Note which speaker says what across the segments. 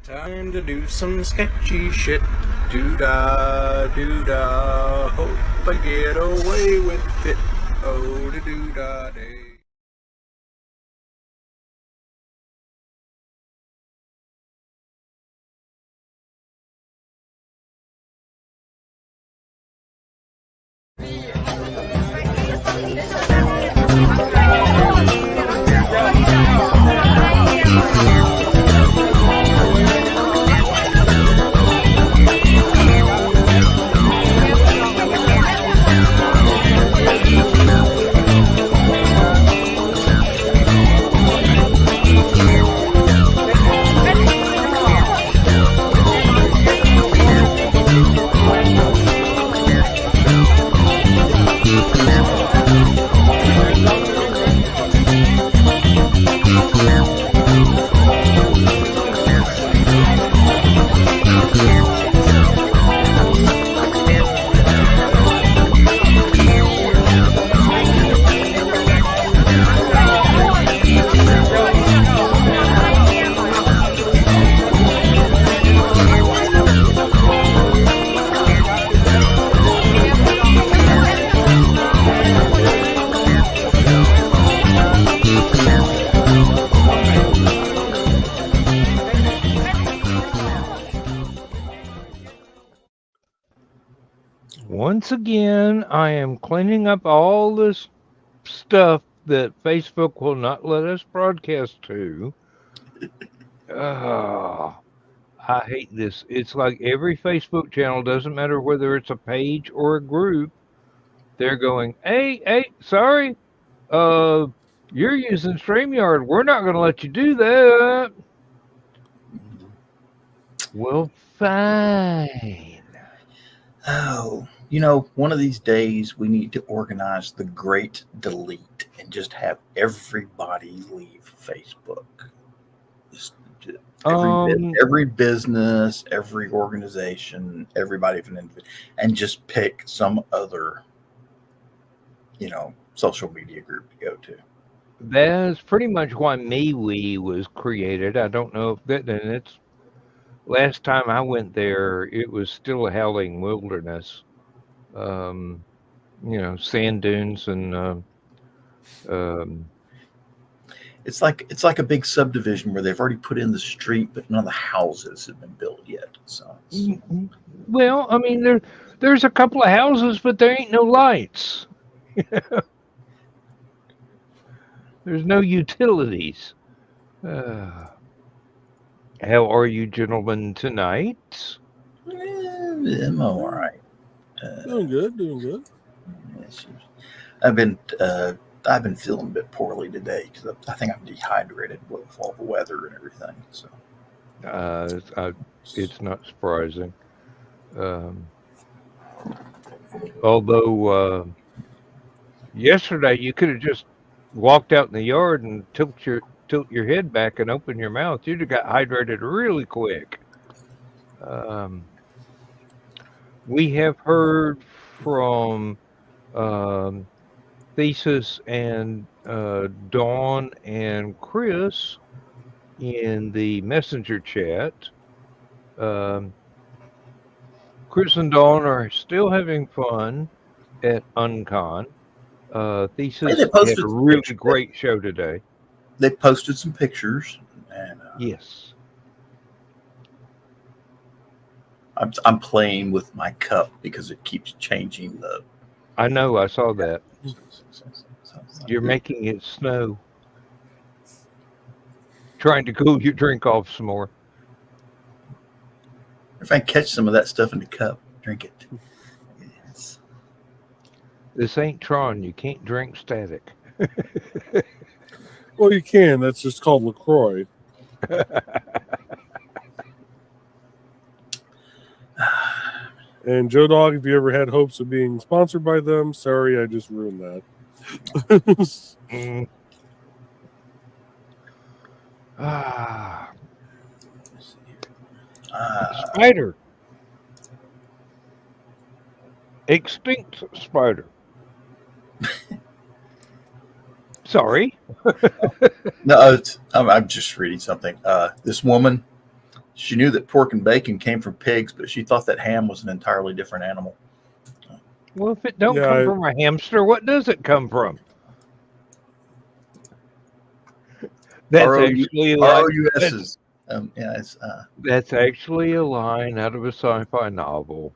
Speaker 1: Time to do some sketchy shit. Doo-dah, doo-dah. Hope I get away with it. Oh, da doo-dah day.
Speaker 2: Once again, I am cleaning up all this stuff that Facebook will not let us broadcast to. Oh, I hate this. It's like every Facebook channel, doesn't matter whether it's a page or a group, they're going, hey, sorry, uh, you're using StreamYard. We're not going to let you do that. Well, fine.
Speaker 3: Oh, one of these days we need to organize the great delete and just have everybody leave Facebook. Just every business, every organization, everybody and just pick some other, social media group to go to.
Speaker 2: That's pretty much why MeWe was created. I don't know if that, and it's last time I went there, it was still a howling wilderness. Sand dunes and
Speaker 3: it's like a big subdivision where they've already put in the street, but none of the houses have been built yet. So,
Speaker 2: well, I mean, there's a couple of houses, but there ain't no lights. There's no utilities. How are you gentlemen tonight?
Speaker 3: I'm all right.
Speaker 4: Doing good.
Speaker 3: Yes, I've been feeling a bit poorly today because I think I'm dehydrated with all the weather and everything. So,
Speaker 2: it's not surprising. Although yesterday you could have just walked out in the yard and tilt your head back and open your mouth, you'd have got hydrated really quick. We have heard from Thesis and Dawn and Chris in the messenger chat. Chris and Dawn are still having fun at UnCon. Thesis had a really great show today.
Speaker 3: They posted some pictures. And,
Speaker 2: yes.
Speaker 3: I'm playing with my cup because it keeps changing the.
Speaker 2: I know. I saw that. You're making it snow. Trying to cool your drink off some more.
Speaker 3: If I catch some of that stuff in the cup, drink it. Yes.
Speaker 2: This ain't Tron. You can't drink static.
Speaker 4: Well, you can. That's just called LaCroix. And Joe Dog, if you ever had hopes of being sponsored by them, sorry, I just ruined that.
Speaker 2: Spider. Extinct spider. Sorry.
Speaker 3: No, I'm just reading something. This woman She knew that pork and bacon came from pigs, but she thought that ham was an entirely different animal.
Speaker 2: Well, if it don't
Speaker 4: Yeah,
Speaker 2: come from a hamster, what does it come from? That's actually like
Speaker 3: ROUSs. Yeah, it's
Speaker 2: that's actually a line out of a sci-fi novel.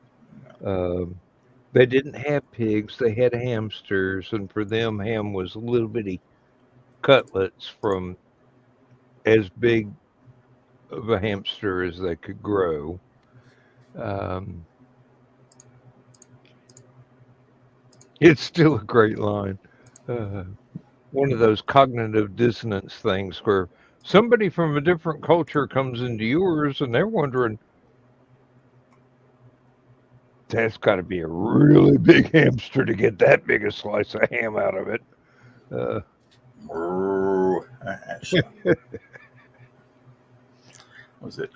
Speaker 2: They didn't have pigs; they had hamsters, and for them, ham was little bitty cutlets from as big of a hamster as they could grow. Um, it's still a great line. One of those cognitive dissonance things where somebody from a different culture comes into yours and they're wondering, that's got to be a really big hamster to get that big a slice of ham out of it.
Speaker 3: Was it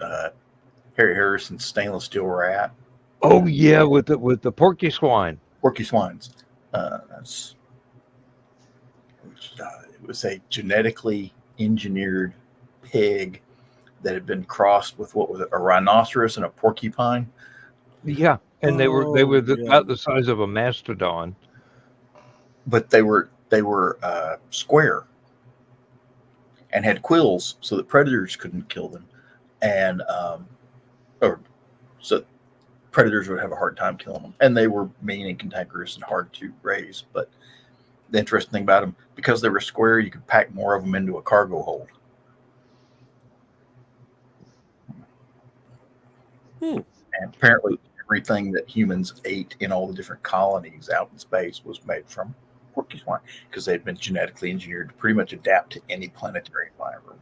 Speaker 3: Harry Harrison's stainless steel rat?
Speaker 2: Oh yeah, with the porky swine.
Speaker 3: Porky swines. It was a genetically engineered pig that had been crossed with what was it, a rhinoceros and a porcupine.
Speaker 2: Yeah, and they were
Speaker 4: yeah.
Speaker 2: about the size of a mastodon.
Speaker 3: But they were square and had quills so that predators couldn't kill them, and or so predators would have a hard time killing them. And they were mean and cantankerous and hard to raise. But the interesting thing about them, because they were square, you could pack more of them into a cargo hold. And apparently everything that humans ate in all the different colonies out in space was made from porky swine, because they'd been genetically engineered to pretty much adapt to any planetary environment.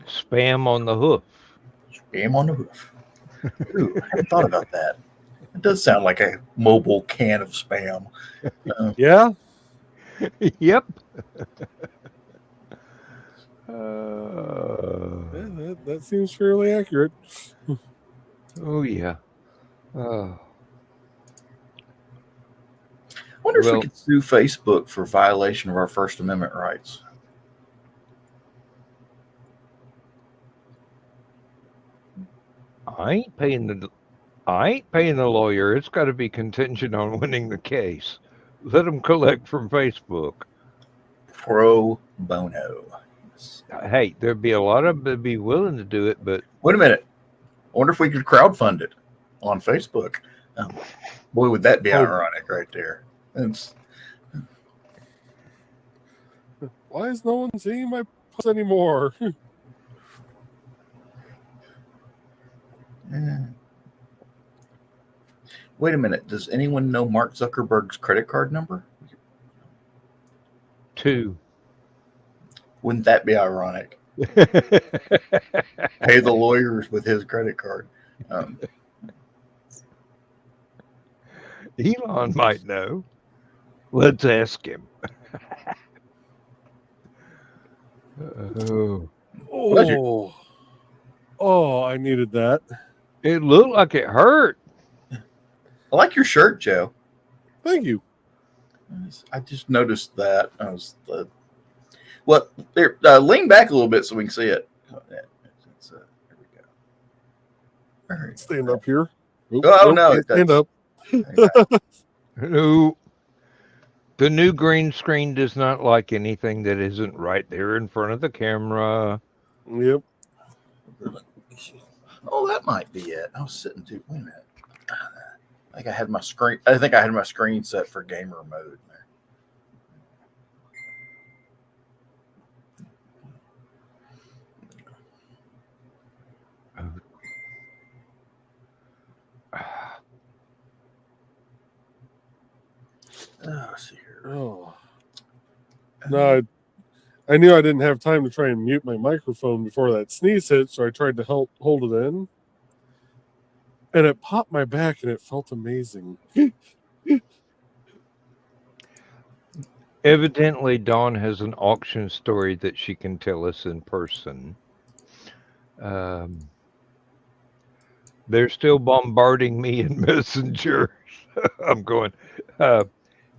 Speaker 2: Spam on the hoof.
Speaker 3: Spam on the hoof. Ooh, I hadn't thought about that. It does sound like a mobile can of spam.
Speaker 4: Yeah.
Speaker 2: Yep.
Speaker 4: Yeah, that seems fairly accurate.
Speaker 2: Oh yeah.
Speaker 3: I wonder if we could sue Facebook for violation of our First Amendment rights.
Speaker 2: I ain't paying the lawyer. It's got to be contingent on winning the case. Let them collect from Facebook.
Speaker 3: Pro bono.
Speaker 2: Hey, there'd be a lot of them that'd be willing to do it, but
Speaker 3: Wait a minute. I wonder if we could crowdfund it on Facebook. Boy, would that be ironic right there.
Speaker 4: Why is no one seeing my posts anymore?
Speaker 3: Wait a minute. Does anyone know Mark Zuckerberg's credit card number?
Speaker 2: 2.
Speaker 3: Wouldn't that be ironic? Pay the lawyers with his credit card.
Speaker 2: Elon might know. Let's ask him.
Speaker 4: Oh, I needed that.
Speaker 2: It looked like it hurt.
Speaker 3: I like your shirt, Joe.
Speaker 4: Thank you.
Speaker 3: I just noticed that. There, lean back a little bit so we can see it. There we go. All right.
Speaker 4: Stand up here.
Speaker 3: No,
Speaker 4: stand up.
Speaker 2: No. The new green screen does not like anything that isn't right there in front of the camera.
Speaker 4: Yep.
Speaker 3: Oh, that might be it. I was sitting too. Wait a minute. I think I had my screen set for gamer mode there. Let's see here.
Speaker 4: Oh. No, I knew I didn't have time to try and mute my microphone before that sneeze hit, so I tried to hold it in. And it popped my back, and it felt amazing.
Speaker 2: Evidently, Dawn has an auction story that she can tell us in person. They're still bombarding me in Messenger. I'm going,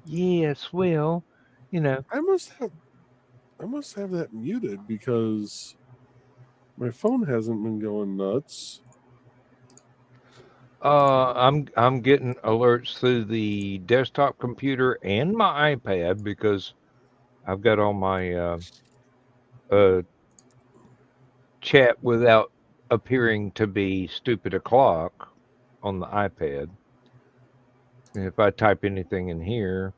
Speaker 2: yes, well,
Speaker 4: I must have I must have that muted because my phone hasn't been going nuts.
Speaker 2: I'm getting alerts through the desktop computer and my iPad because I've got all my uh, chat without appearing to be stupid o'clock on the iPad. And if I type anything in here,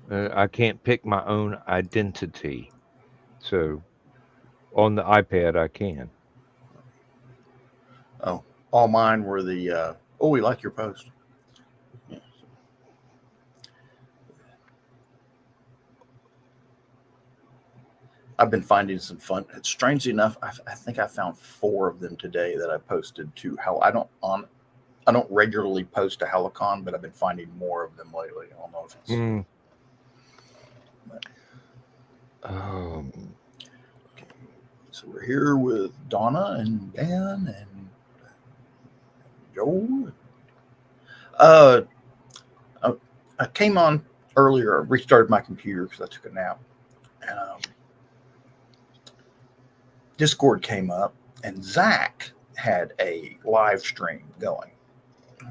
Speaker 2: I can't pick my own identity. So on the iPad, I can.
Speaker 3: Oh, all mine were the oh, we like your post. Yeah. I've been finding some fun. Strangely enough, I think I found 4 of them today that I posted to how I don't regularly post to HallowCon, but I've been finding more of them lately. I don't know if it's
Speaker 2: Mm. Um,
Speaker 3: so we're here with Donna and Dan and Joel. I came on earlier. I restarted my computer because I took a nap, and Discord came up, and Zach had a live stream going. I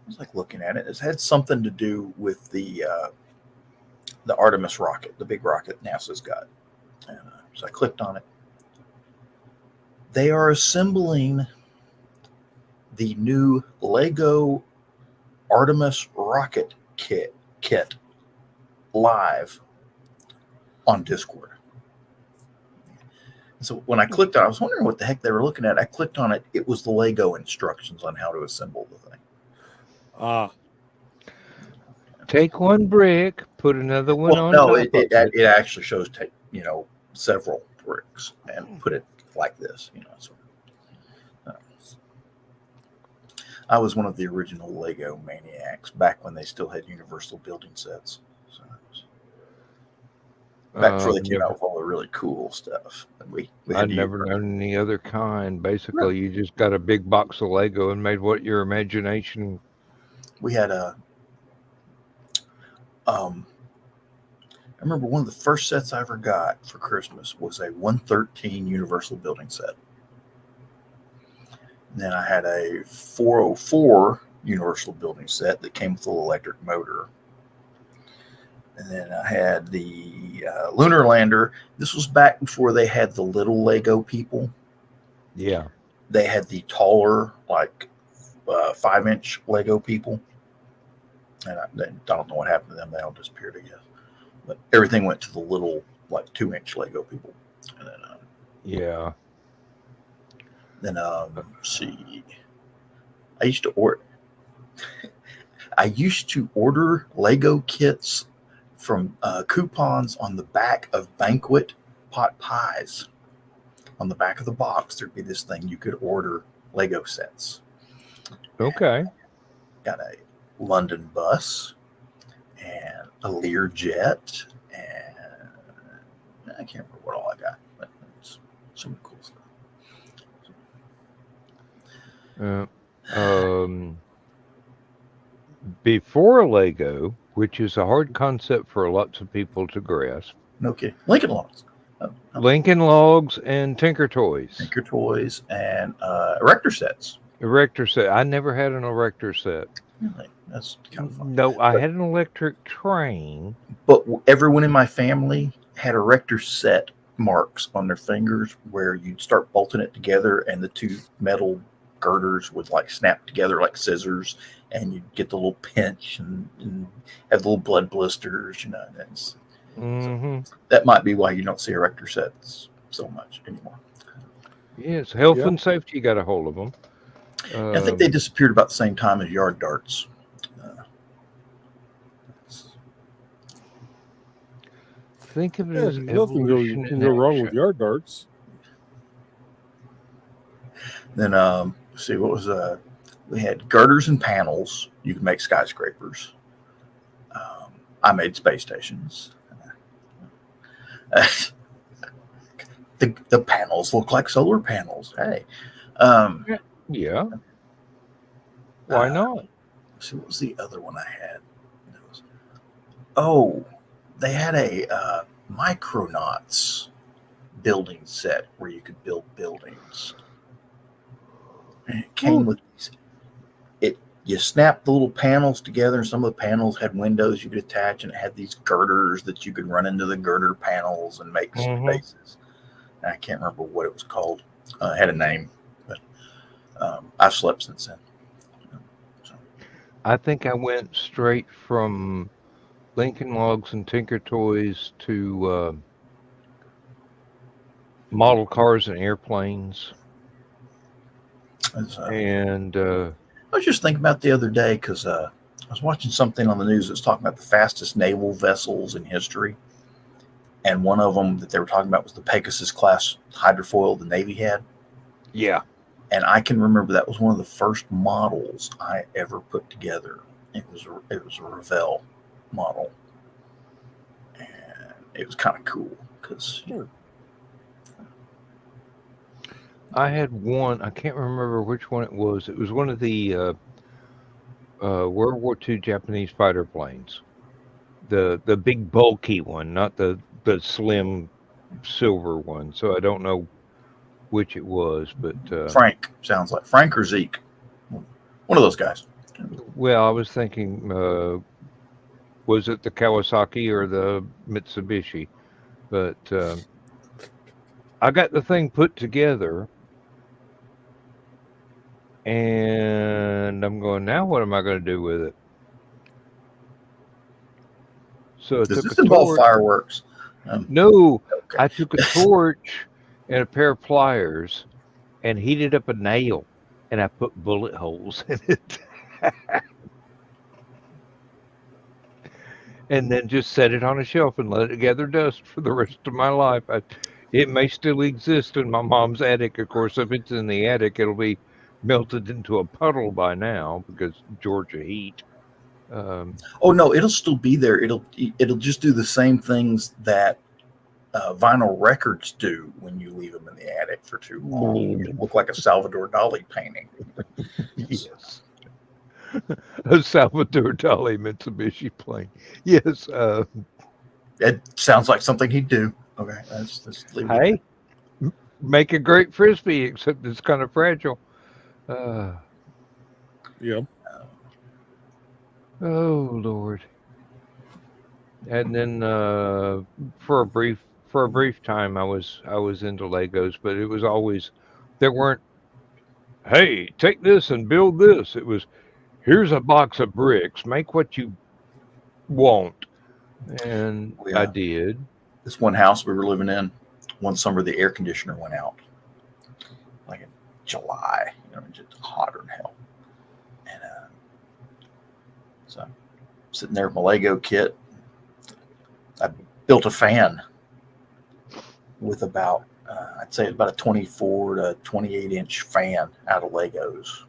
Speaker 3: was like looking at it. It had something to do with the Artemis rocket, the big rocket NASA's got. And so I clicked on it. They are assembling the new Lego Artemis rocket kit live on Discord. So when I clicked on it, I was wondering what the heck they were looking at. I clicked on it. It was the Lego instructions on how to assemble the thing.
Speaker 2: take one brick, put another one
Speaker 3: Well,
Speaker 2: on
Speaker 3: no,
Speaker 2: top of it.
Speaker 3: it actually shows several bricks and put it like this. So, I was one of the original Lego maniacs back when they still had universal building sets. So, back before they came out with all the really cool stuff. And we
Speaker 2: I'd
Speaker 3: had to
Speaker 2: never
Speaker 3: use,
Speaker 2: known any other kind. Basically, you just got a big box of Lego and made what your imagination.
Speaker 3: we had a. I remember one of the first sets I ever got for Christmas was a 113 Universal building set. And then I had a 404 Universal building set that came with an electric motor. And then I had the Lunar Lander. This was back before they had the little Lego people.
Speaker 2: Yeah.
Speaker 3: They had the taller, like 5-inch Lego people. And I don't know what happened to them. They all disappeared, I guess. But everything went to the little, like 2-inch Lego people. And then,
Speaker 2: Yeah.
Speaker 3: Then let's see. I used to order Lego kits from coupons on the back of banquet pot pies. On the back of the box, there'd be this thing you could order Lego sets.
Speaker 2: Okay.
Speaker 3: Got a London bus and a Lear jet, and I can't remember what all I got, but it's some cool stuff.
Speaker 2: Before Lego, which is a hard concept for lots of people to grasp.
Speaker 3: No kidding. Lincoln Logs.
Speaker 2: Lincoln Logs and Tinker Toys.
Speaker 3: Tinker Toys and erector sets.
Speaker 2: Erector set. I never had an erector set.
Speaker 3: Really? That's kind of fun.
Speaker 2: No, I had an electric train.
Speaker 3: But everyone in my family had erector set marks on their fingers where you'd start bolting it together and the two metal girders would like snap together like scissors, and you'd get the little pinch and have the little blood blisters, So that might be why you don't see erector sets so much anymore.
Speaker 2: Yes, health and safety got a hold of them.
Speaker 3: I think they disappeared about the same time as yard darts.
Speaker 2: Think of it as
Speaker 4: nothing
Speaker 2: evolution
Speaker 4: can
Speaker 2: in
Speaker 4: go wrong
Speaker 2: action.
Speaker 4: with yard darts.
Speaker 3: Then let's see, what was we had girders and panels. You could make skyscrapers. I made space stations. The panels look like solar panels. Hey.
Speaker 2: Yeah. Why not?
Speaker 3: So what was the other one I had? they had a Micronauts building set where you could build buildings. And it came with these. You snapped the little panels together, and some of the panels had windows you could attach, and it had these girders that you could run into the girder panels and make spaces. And I can't remember what it was called. It had a name, but I've slept since then. So.
Speaker 2: I think I went straight from Lincoln Logs and Tinker Toys to model cars and airplanes. And
Speaker 3: I was just thinking about the other day because I was watching something on the news that was talking about the fastest naval vessels in history. And one of them that they were talking about was the Pegasus class hydrofoil the Navy had.
Speaker 2: Yeah.
Speaker 3: And I can remember that was one of the first models I ever put together. It was a Revell model. And it was kind of cool because...
Speaker 2: I had one. I can't remember which one it was. It was one of the World War II Japanese fighter planes. The big bulky one, not the slim silver one. So I don't know which it was, but
Speaker 3: Frank sounds like Frank or Zeke, one of those guys.
Speaker 2: Well, I was thinking, was it the Kawasaki or the Mitsubishi? But I got the thing put together. And I'm going, now what am I going to do with it? So
Speaker 3: Does this involve fireworks?
Speaker 2: No.
Speaker 3: Okay.
Speaker 2: I took a torch and a pair of pliers and heated up a nail, and I put bullet holes in it. And then just set it on a shelf and let it gather dust for the rest of my life. It may still exist in my mom's attic. Of course, if it's in the attic, it'll be melted into a puddle by now because Georgia heat.
Speaker 3: Oh no, it'll still be there. It'll just do the same things that vinyl records do when you leave them in the attic for too long. It'll look like a Salvador Dali painting.
Speaker 2: Yes. A Salvador Dali Mitsubishi plane. Yes.
Speaker 3: It sounds like something he'd do. Okay, let's leave it.
Speaker 2: Hey, make a great Frisbee, except it's kind of fragile.
Speaker 4: Yeah.
Speaker 2: Oh Lord. And then for a brief time I was into Legos, but it was always there weren't, hey, take this and build this. It was, here's a box of bricks, make what you want. And I did.
Speaker 3: This one house we were living in, one summer the air conditioner went out. Like in July, just hotter than hell. And so I'm sitting there with my Lego kit. I built a fan with about, I'd say about a 24 to 28 inch fan out of Legos.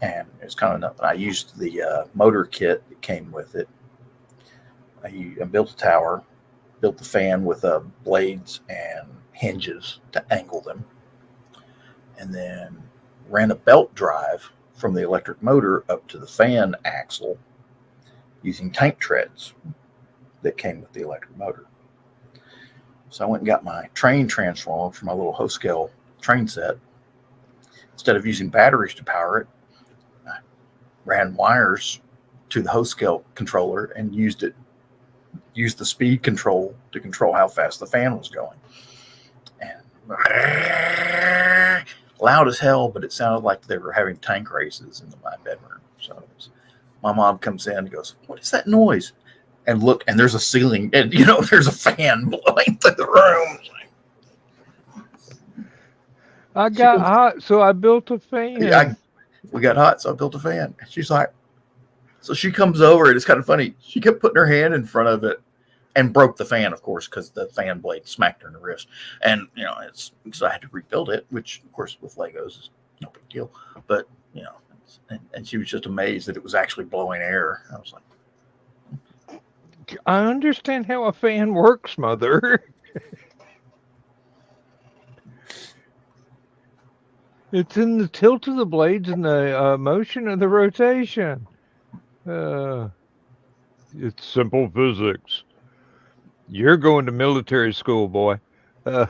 Speaker 3: And it's kind of nothing. I used the motor kit that came with it. I built a tower, built the fan with blades and hinges to angle them, and then ran a belt drive from the electric motor up to the fan axle using tank treads that came with the electric motor. So I went and got my train transformer for my little Hoscale train set. Instead of using batteries to power it, I ran wires to the Hoscale controller and used the speed control to control how fast the fan was going. And loud as hell, but it sounded like they were having tank races in my bedroom. So my mom comes in and goes, "What is that noise?" And look, and there's a ceiling, and there's a fan blowing through the room.
Speaker 2: I got hot, so I built a fan.
Speaker 3: Yeah, we got hot, so I built a fan. She's like, so she comes over, and it's kind of funny. She kept putting her hand in front of it and broke the fan, of course, because the fan blade smacked her in the wrist. And, so I had to rebuild it, which, of course, with Legos is no big deal. But, and she was just amazed that it was actually blowing air. I was like,
Speaker 2: I understand how a fan works, Mother. It's in the tilt of the blades and the motion of the rotation. It's simple physics. You're going to military school, boy. Uh,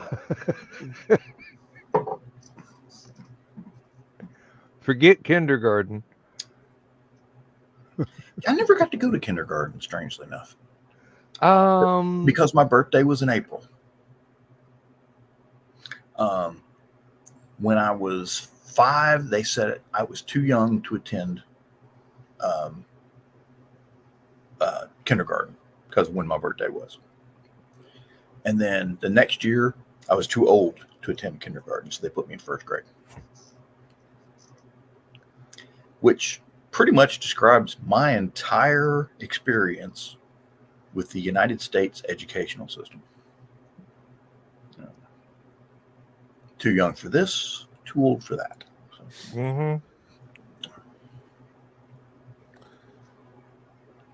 Speaker 2: forget kindergarten.
Speaker 3: I never got to go to kindergarten, strangely enough,
Speaker 2: Um,
Speaker 3: because my birthday was in April. Um, when I was 5, they said I was too young to attend um, kindergarten because of when my birthday was. And then the next year, I was too old to attend kindergarten, so they put me in first grade, which pretty much describes my entire experience with the United States educational system. Too young for this, too old for that. So,
Speaker 2: hmm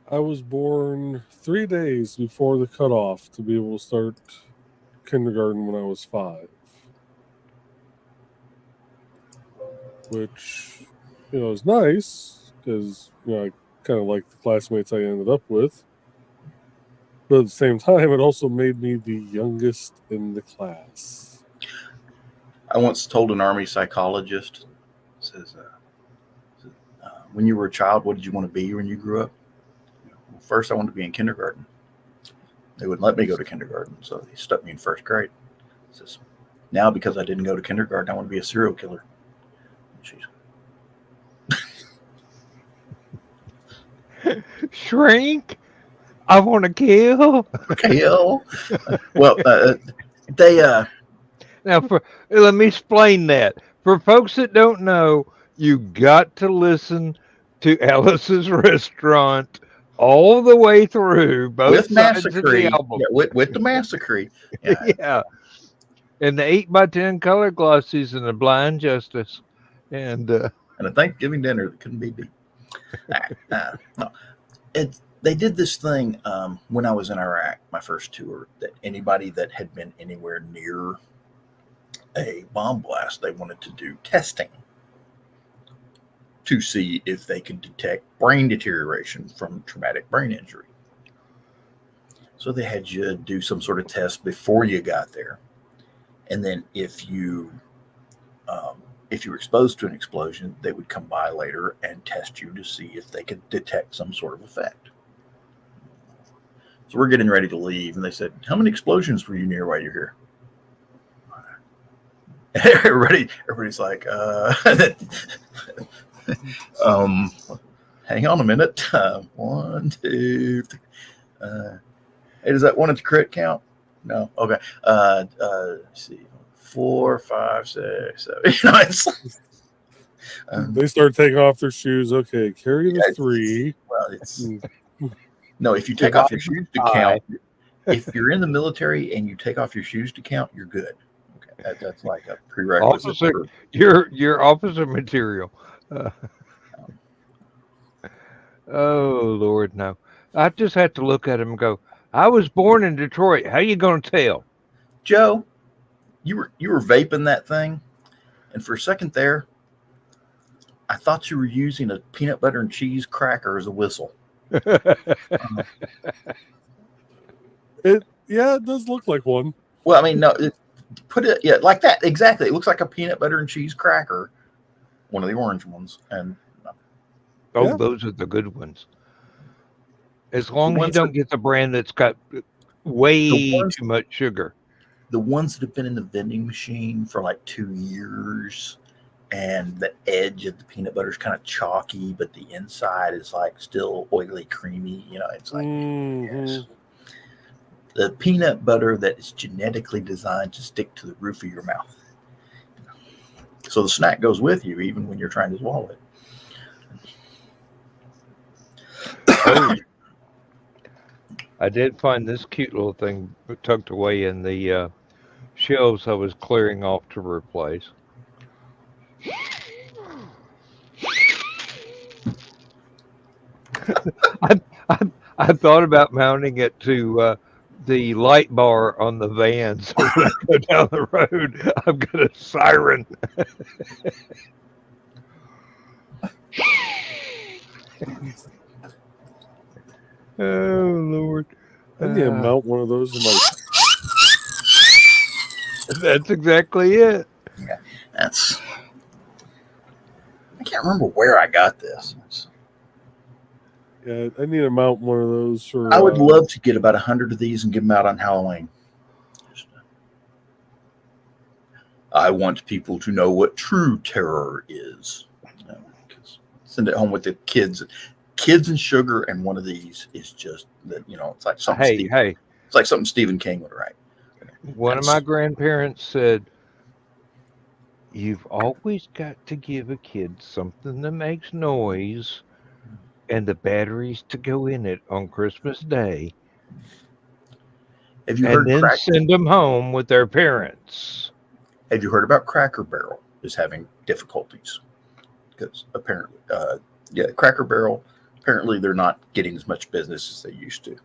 Speaker 4: I was born 3 days before the cutoff to be able to start kindergarten when I was 5. Which, is nice because, I kind of like the classmates I ended up with. But at the same time, it also made me the youngest in the class.
Speaker 3: I once told an Army psychologist, says, when you were a child, what did you want to be when you grew up? Well, first, I wanted to be in kindergarten. They wouldn't let me go to kindergarten, so they stuck me in first grade. Says, now, because I didn't go to kindergarten, I want to be a serial killer. Jeez.
Speaker 2: Shrink. I want to kill.
Speaker 3: Kill. Well, they
Speaker 2: Now, let me explain that. For folks that don't know, you got to listen to Alice's Restaurant all the way through, both
Speaker 3: with
Speaker 2: sides of
Speaker 3: Massacre,
Speaker 2: the album.
Speaker 3: with the Massacre. Yeah.
Speaker 2: Yeah. And the 8x10 color glossies and the Blind Justice. And
Speaker 3: And a Thanksgiving dinner that couldn't be beat. No. They did this thing when I was in Iraq, my first tour, that anybody that had been anywhere near a bomb blast, they wanted to do testing to see if they could detect brain deterioration from traumatic brain injury. So they had you do some sort of test before you got there. And then if you were exposed to an explosion, they would come by later and test you to see if they could detect some sort of effect. So we're getting ready to leave, and they said, "How many explosions were you near while you're here?" Everybody's like, hang on a minute. 1, 2, 3. Hey, does that one at the crit count? No. Okay. Let's see. 4, 5, 6, 7. It's
Speaker 4: They start taking off their shoes. Okay, carry the 3.
Speaker 3: Well, no. If you take off your shoes to count, if you're in the military and you take off your shoes to count, you're good. Okay, that's like a prerequisite.
Speaker 2: officer, you're officer material. Oh, Lord, no. I just had to look at him and go, I was born in Detroit. How you going to tell?
Speaker 3: Joe, you were vaping that thing, and for a second there, I thought you were using a peanut butter and cheese cracker as a whistle.
Speaker 4: It does look like one.
Speaker 3: Well, I mean, no, put it like that exactly. It looks like a peanut butter and cheese cracker, one of the orange ones, and
Speaker 2: Those are the good ones. As long as you don't get the brand that's got way too much sugar.
Speaker 3: The ones that have been in the vending machine for like 2 years, and the edge of the peanut butter is kind of chalky, but the inside is like still oily, creamy. It's like yes. The peanut butter that is genetically designed to stick to the roof of your mouth. So the snack goes with you even when you're trying to swallow it.
Speaker 2: I did find this cute little thing tucked away in the shelves I was clearing off to replace. I thought about mounting it to the light bar on the van, so when I go down the road, I've got a siren. Oh Lord.
Speaker 4: I need to mount one of those in my.
Speaker 2: That's exactly it.
Speaker 3: Yeah, that's. I can't remember where I got this.
Speaker 4: Yeah, I need to mount one of those for.
Speaker 3: I would love to get about 100 of these and give them out on Halloween. I want people to know what true terror is. Send it home with the kids. Kids and sugar, and one of these is just that. It's like something.
Speaker 2: Hey.
Speaker 3: It's like something Stephen King would write.
Speaker 2: One of my grandparents said, "You've always got to give a kid something that makes noise and the batteries to go in it on Christmas Day,
Speaker 3: Have you
Speaker 2: and
Speaker 3: heard
Speaker 2: then send them home with their parents."
Speaker 3: Have you heard about Cracker Barrel is having difficulties? Because apparently, Cracker Barrel, apparently they're not getting as much business as they used to.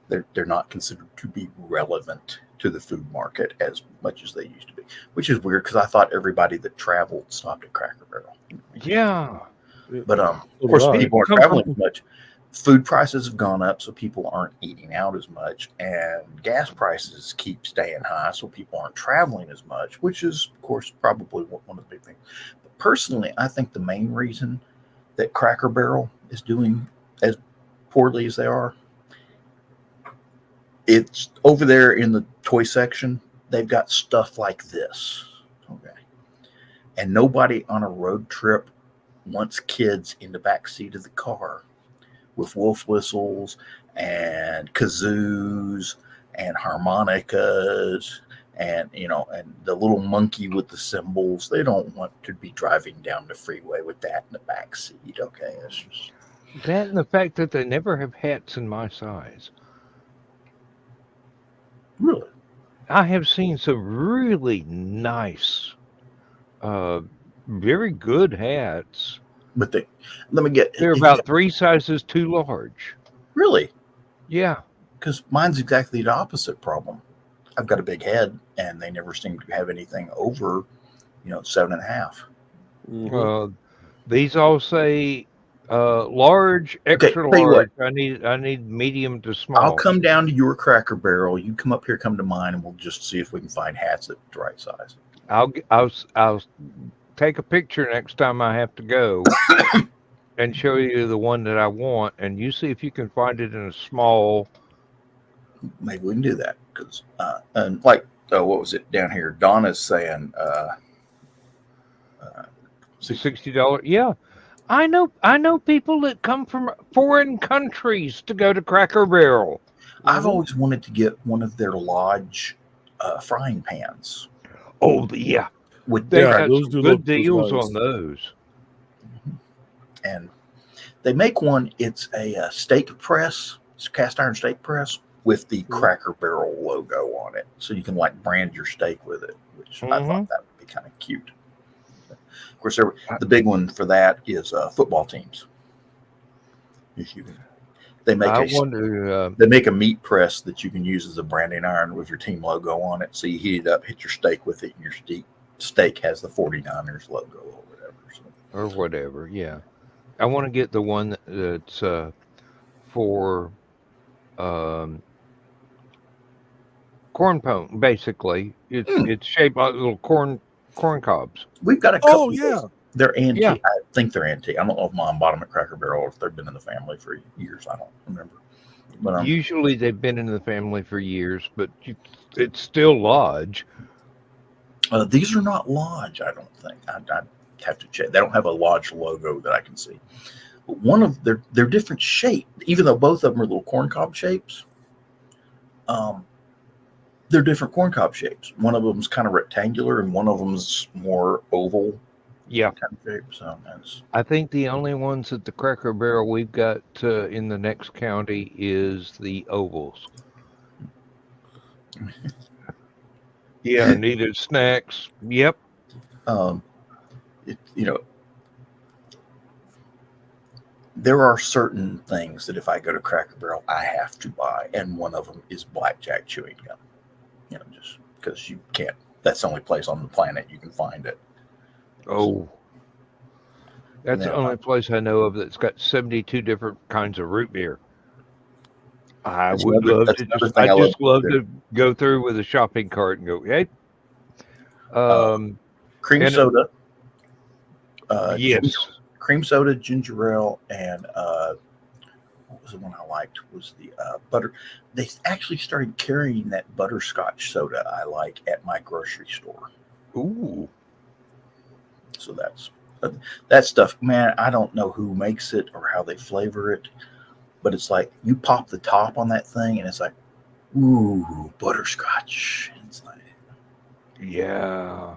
Speaker 3: They're not considered to be relevant to the food market as much as they used to be, which is weird because I thought everybody that traveled stopped at Cracker Barrel.
Speaker 2: Yeah.
Speaker 3: But of course, people aren't traveling as much. Food prices have gone up, so people aren't eating out as much, and gas prices keep staying high, so people aren't traveling as much, which is, of course, probably one of the big things. But personally, I think the main reason that Cracker Barrel is doing as poorly as they are, it's over there in the toy section. They've got stuff like this, okay, and nobody on a road trip wants kids in the back seat of the car with wolf whistles and kazoos and harmonicas and and the little monkey with the cymbals. They don't want to be driving down the freeway with that in the back seat. Okay, it's just
Speaker 2: that, and the fact that they never have hats in my size.
Speaker 3: Really,
Speaker 2: I have seen some really nice, very good hats.
Speaker 3: but let me get.
Speaker 2: They're about 3 sizes too large.
Speaker 3: Really,
Speaker 2: Yeah.
Speaker 3: because mine's exactly the opposite problem. I've got a big head, and they never seem to have anything over, 7.5.
Speaker 4: Mhm.
Speaker 2: These all say large, extra
Speaker 3: tell you what.
Speaker 2: large. I need medium to small.
Speaker 3: I'll come down to your Cracker Barrel. You come up here, come to mine, and we'll just see if we can find hats at the right size.
Speaker 2: I'll take a picture next time I have to go and show you the one that I want, and you see if you can find it in a small.
Speaker 3: Maybe we can do that because, and like, what was it down here? Donna's saying,
Speaker 2: $60. Yeah, I know people that come from foreign countries to go to Cracker Barrel.
Speaker 3: I've always wanted to get one of their Lodge frying pans.
Speaker 2: Oh yeah,
Speaker 3: They
Speaker 2: got some good deals on those.
Speaker 3: And they make one. It's a steak press. It's a cast iron steak press with the Cracker Barrel logo on it, so you can brand your steak with it. Which I thought that would be kind of cute. Of course, the big one for that is football teams. They make a meat press that you can use as a branding iron with your team logo on it. So you heat it up, hit your steak with it, and your steak has the 49ers logo or whatever.
Speaker 2: Or whatever, yeah. I want to get the one that's for corn pone. Basically, it's shaped like little corn cobs.
Speaker 3: We've got a couple.
Speaker 4: Oh yeah,
Speaker 3: they're antique.
Speaker 2: Yeah.
Speaker 3: I think they're antique. I don't know if Mom bought them at Cracker Barrel or if they've been in the family for years. I don't remember. But
Speaker 2: usually they've been in the family for years, but it's still Lodge.
Speaker 3: These are not Lodge, I don't think. I'd have to check. They don't have a Lodge logo that I can see. But one of they're different shape, even though both of them are little corncob shapes. They're different corncob shapes. One of them's kind of rectangular, and one of them's more oval.
Speaker 2: Yeah.
Speaker 3: Kind of shape. So
Speaker 2: I think the only ones at the Cracker Barrel we've got in the next county is the ovals. Yeah, needed snacks. Yep.
Speaker 3: There are certain things that if I go to Cracker Barrel, I have to buy, and one of them is blackjack chewing gum. Just because you can't. That's the only place on the planet you can find it.
Speaker 2: Oh, that's the only place I know of that's got 72 different kinds of root beer. I
Speaker 3: That's
Speaker 2: would
Speaker 3: another-
Speaker 2: love
Speaker 3: that's
Speaker 2: to
Speaker 3: another
Speaker 2: just.
Speaker 3: thing
Speaker 2: I
Speaker 3: I love
Speaker 2: just love
Speaker 3: to do.
Speaker 2: to go through with a shopping cart and go, hey.
Speaker 3: Cream
Speaker 2: and-
Speaker 3: soda.
Speaker 2: Yes.
Speaker 3: Cream soda, ginger ale, and what was the one I liked? Was the butter. They actually started carrying that butterscotch soda I like at my grocery store.
Speaker 2: Ooh.
Speaker 3: So that's that stuff, man. I don't know who makes it or how they flavor it, but it's like you pop the top on that thing, and it's like, ooh, butterscotch. It's like,
Speaker 2: Yeah.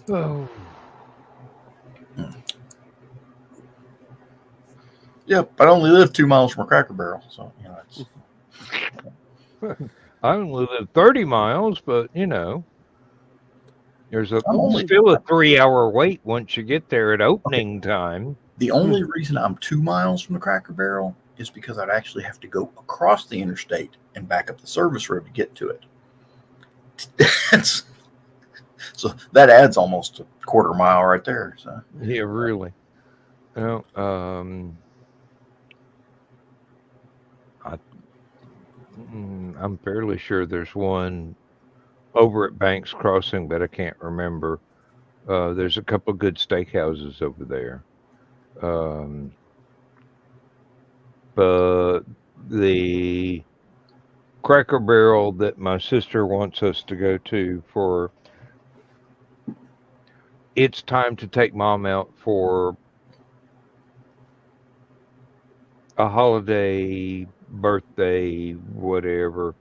Speaker 2: Oh.
Speaker 3: yep. I only live 2 miles from a Cracker Barrel, so you know it's.
Speaker 2: I only live 30 miles, but there's still a 3-hour wait once you get there at opening time.
Speaker 3: The only reason I'm 2 miles from the Cracker Barrel is because I'd actually have to go across the interstate and back up the service road to get to it. So that adds almost a quarter mile right there. So
Speaker 2: Yeah, really. Well, I'm fairly sure there's one over at Banks Crossing, but I can't remember. There's a couple good steakhouses over there. But the Cracker Barrel that my sister wants us to go to for it's time to take mom out for a holiday, birthday, whatever.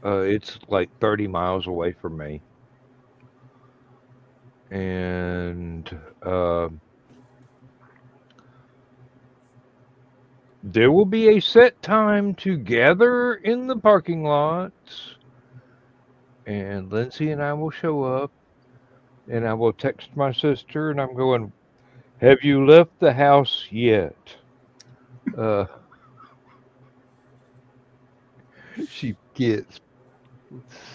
Speaker 2: It's like 30 miles away from me. And there will be a set time to gather in the parking lots. And Lindsay and I will show up. And I will text my sister and I'm going, have you left the house yet? She gets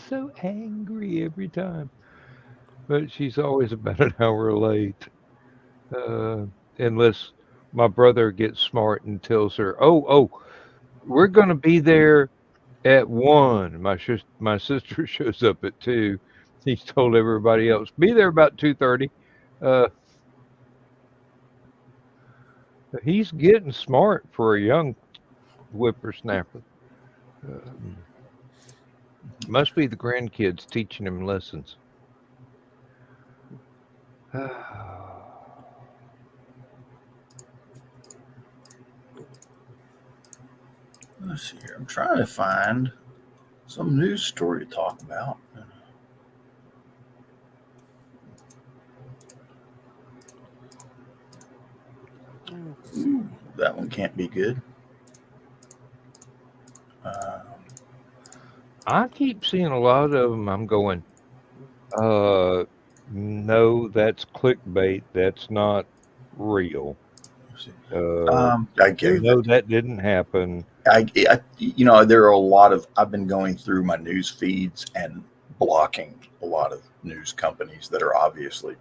Speaker 2: so angry every time. But she's always about an hour late. Unless my brother gets smart and tells her, oh, we're going to be there at 1. My sister shows up at 2. He's told everybody else, be there about 2:30. He's getting smart for a young whippersnapper. Must be the grandkids teaching him lessons.
Speaker 3: let's see here. I'm trying to find some news story to talk about. Ooh, that one can't be good.
Speaker 2: I keep seeing a lot of them. I'm going, no, that's clickbait. That's not real.
Speaker 3: I gave
Speaker 2: No, that didn't happen.
Speaker 3: There are a lot of. I've been going through my news feeds and blocking a lot of news companies that are obviously.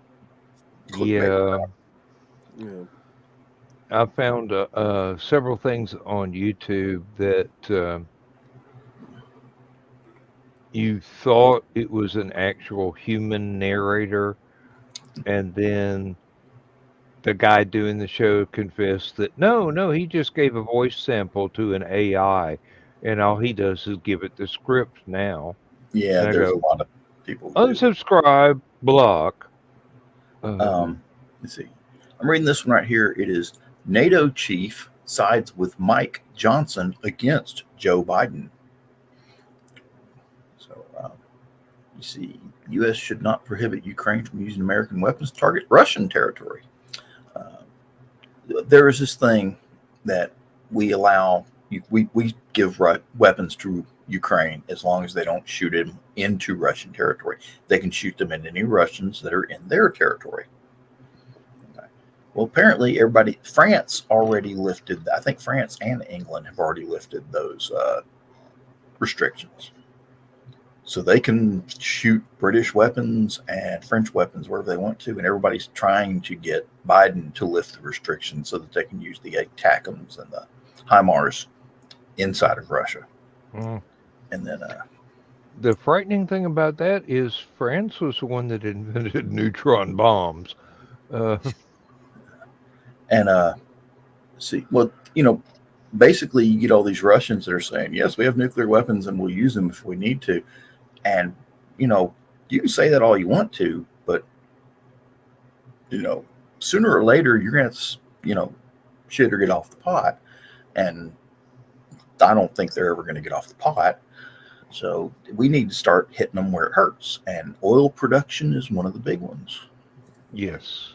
Speaker 2: Yeah.
Speaker 4: Yeah.
Speaker 2: I found several things on YouTube that you thought it was an actual human narrator, and then the guy doing the show confessed that no, he just gave a voice sample to an AI, and all he does is give it the script now.
Speaker 3: Yeah,
Speaker 2: and
Speaker 3: there's
Speaker 2: I go,
Speaker 3: a lot of people. Who
Speaker 2: unsubscribe, block.
Speaker 3: Let's see. I'm reading this one right here. It is NATO chief sides with Mike Johnson against Joe Biden. So you see, U.S. should not prohibit Ukraine from using American weapons to target Russian territory. There is this thing that we allow. We give weapons to Ukraine as long as they don't shoot them into Russian territory. They can shoot them into any Russians that are in their territory. Well, apparently France already lifted, I think France and England have already lifted those restrictions. So they can shoot British weapons and French weapons wherever they want to, and everybody's trying to get Biden to lift the restrictions so that they can use the ATACMS and the HIMARS inside of Russia.
Speaker 2: Mm.
Speaker 3: And then,
Speaker 2: The frightening thing about that is France was the one that invented neutron bombs.
Speaker 3: See, well, basically you get all these Russians that are saying, yes, we have nuclear weapons and we'll use them if we need to. And, you can say that all you want to, but, sooner or later you're going to, shit or get off the pot. And I don't think they're ever going to get off the pot. So we need to start hitting them where it hurts. And oil production is one of the big ones.
Speaker 2: Yes.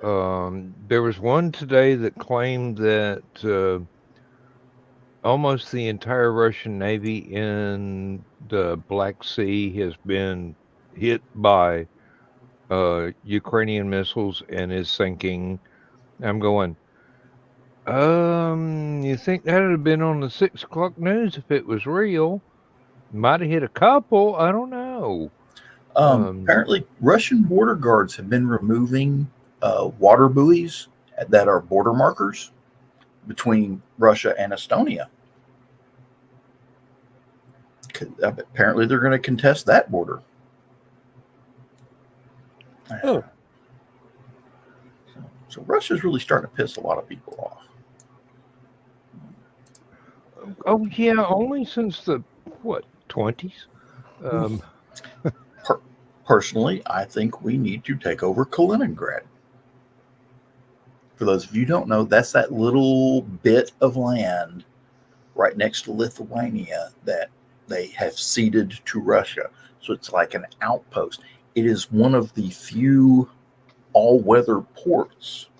Speaker 2: There was one today that claimed that almost the entire Russian Navy in the Black Sea has been hit by Ukrainian missiles and is sinking. I'm going, you think that would have been on the 6 o'clock news if it was real? Might have hit a couple. I don't know.
Speaker 3: Apparently, Russian border guards have been removing water buoys that are border markers between Russia and Estonia. Apparently, they're going to contest that border.
Speaker 4: Oh.
Speaker 3: So Russia's really starting to piss a lot of people off.
Speaker 2: Oh, yeah, only since the, 20s?
Speaker 3: Personally, I think we need to take over Kaliningrad. For those of you who don't know, that's that little bit of land right next to Lithuania that they have ceded to Russia. So it's like an outpost. It is one of the few all-weather ports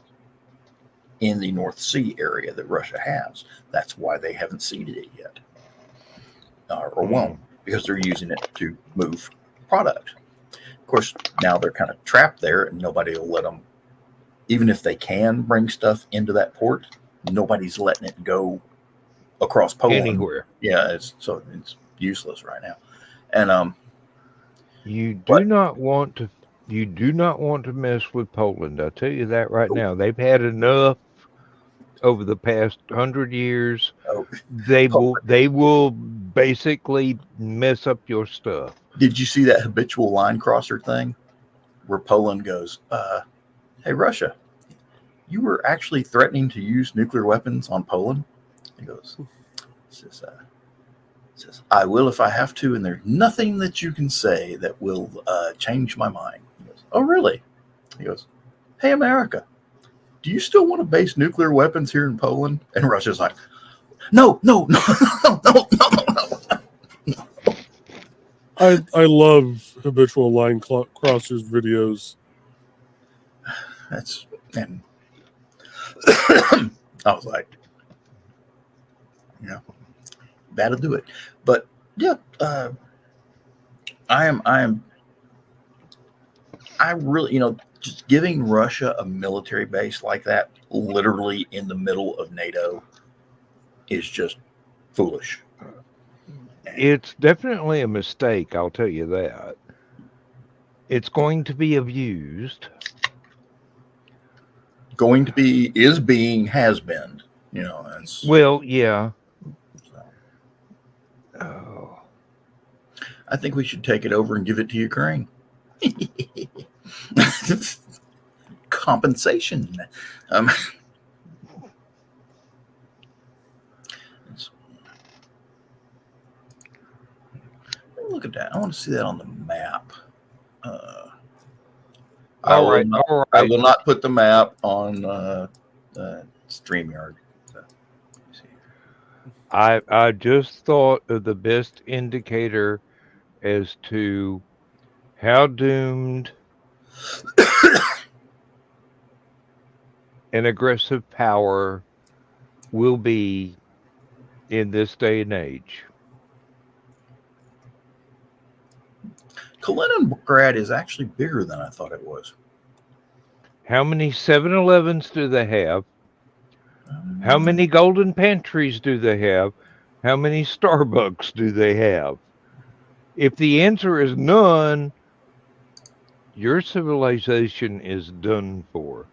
Speaker 3: in the North Sea area that Russia has. That's why they haven't ceded it yet. Or won't, because they're using it to move product. Of course, now they're kind of trapped there and nobody will let them, even if they can bring stuff into that port, nobody's letting it go across Poland.
Speaker 2: Anywhere.
Speaker 3: Yeah, it's useless right now. And
Speaker 2: You do not want to mess with Poland. I'll tell you that right now. They've had enough over the past 100 years. They will basically mess up your stuff.
Speaker 3: Did you see that habitual line crosser thing where Poland goes, hey, Russia, you were actually threatening to use nuclear weapons on Poland? He goes, says, I will if I have to, and there's nothing that you can say that will change my mind. He goes, oh, really? He goes, hey, America, do you still want to base nuclear weapons here in Poland? And Russia's like, no.
Speaker 4: I love habitual line crossers videos.
Speaker 3: And I was like, that'll do it. But yeah, I really, just giving Russia a military base like that, literally in the middle of NATO, is just foolish.
Speaker 2: It's definitely a mistake, I'll tell you that. It's going to be abused.
Speaker 3: Going to be, is being, has been.
Speaker 2: Well, yeah. Oh.
Speaker 3: I think we should take it over and give it to Ukraine. Compensation. Look at that. I want to see that on the map. I will not put the map on StreamYard.
Speaker 2: I just thought of the best indicator as to how doomed an aggressive power will be in this day and age.
Speaker 3: Kaliningrad is actually bigger than I thought it was.
Speaker 2: How many 7-Elevens do they have? How many golden pantries do they have? How many Starbucks do they have? If the answer is none, your civilization is done for.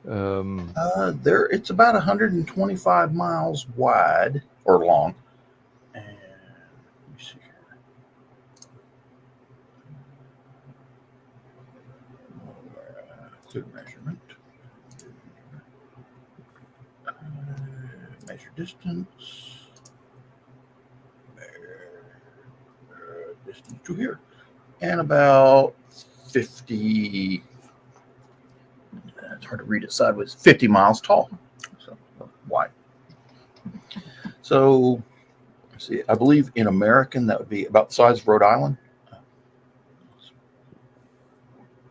Speaker 3: It's about 125 miles wide or long. And let me see here. Good measurement. Measure distance. Distance to here. And about 50. It's hard to read it sideways. 50 miles tall. So wide. So let's see. I believe in American that would be about the size of Rhode Island.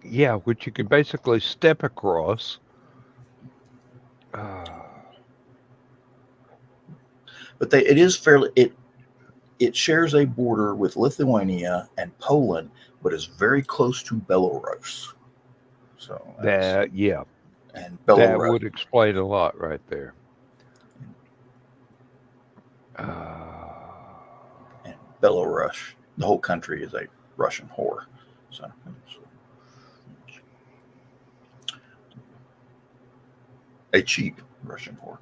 Speaker 2: Yeah, which you can basically step across.
Speaker 3: But it is fairly it shares a border with Lithuania and Poland, but is very close to Belarus. So
Speaker 2: That yeah,
Speaker 3: and
Speaker 2: that
Speaker 3: Belarus
Speaker 2: would explain a lot right there.
Speaker 3: and Belarus, the whole country is a Russian whore. So a cheap Russian whore.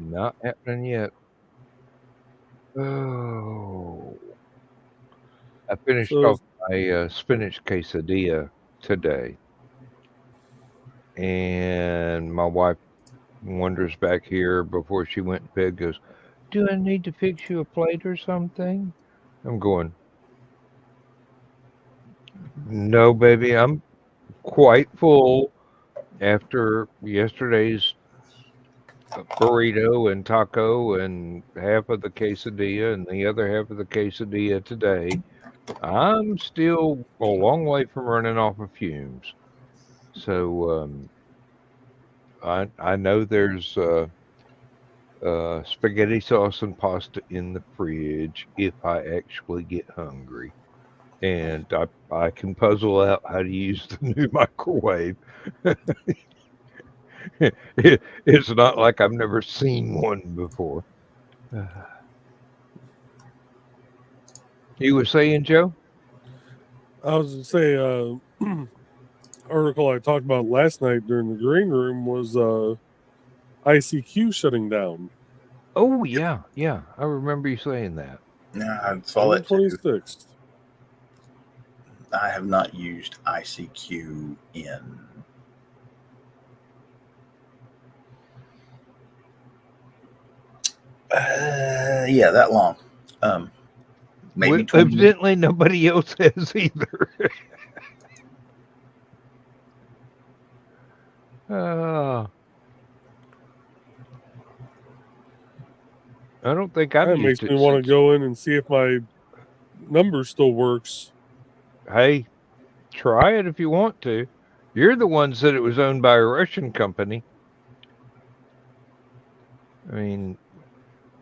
Speaker 2: Not happening yet. Oh, I finished
Speaker 4: So
Speaker 2: off my spinach quesadilla today, and my wife wanders back here before she went to bed. Goes, "Do I need to fix you a plate or something?" I'm going, "No, baby, I'm quite full after yesterday's burrito and taco and half of the quesadilla and the other half of the quesadilla today. I'm still a long way from running off of fumes. So I know there's spaghetti sauce and pasta in the fridge if I actually get hungry. And I can puzzle out how to use the new microwave. It's not like I've never seen one before. You were saying, Joe?
Speaker 4: I was going to say, article I talked about last night during the green room was ICQ shutting down.
Speaker 2: Oh yeah, yeah. I remember you saying that.
Speaker 3: Yeah, I saw
Speaker 4: June
Speaker 3: that too.
Speaker 4: 26th.
Speaker 3: I have not used ICQ in that long. Maybe 20 years.
Speaker 2: Evidently, nobody else has either. I don't think I've
Speaker 4: That
Speaker 2: used
Speaker 4: makes
Speaker 2: it
Speaker 4: me want
Speaker 2: since.
Speaker 4: to go in and see if my number still works.
Speaker 2: Hey, try it if you want to. You're the one said it was owned by a Russian company. I mean,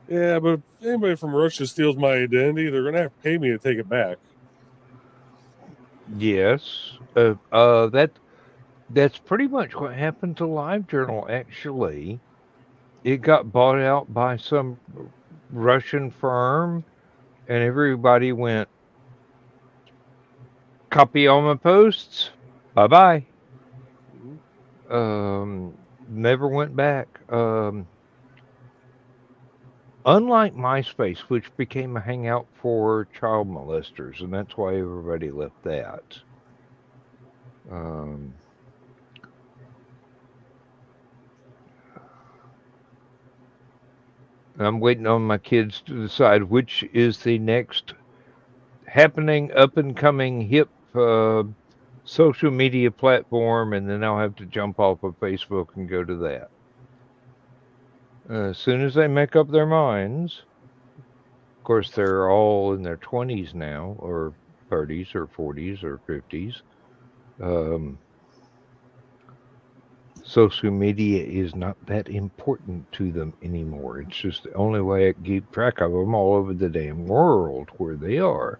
Speaker 4: Yeah, but if anybody from Russia steals my identity, they're going to have to pay me to take it back.
Speaker 2: yes. That's pretty much what happened to LiveJournal. Actually, it got bought out by some Russian firm, and everybody went, "Copy all my posts. Bye bye." Never went back. Unlike MySpace, which became a hangout for child molesters, and that's why everybody left that. I'm waiting on my kids to decide which is the next happening, up and coming, hip social media platform, and then I'll have to jump off of Facebook and go to that. As soon as they make up their minds, of course, they're all in their 20s now, or 30s, or 40s, or 50s. Social media is not that important to them anymore. It's just the only way I can keep track of them all over the damn world where they are.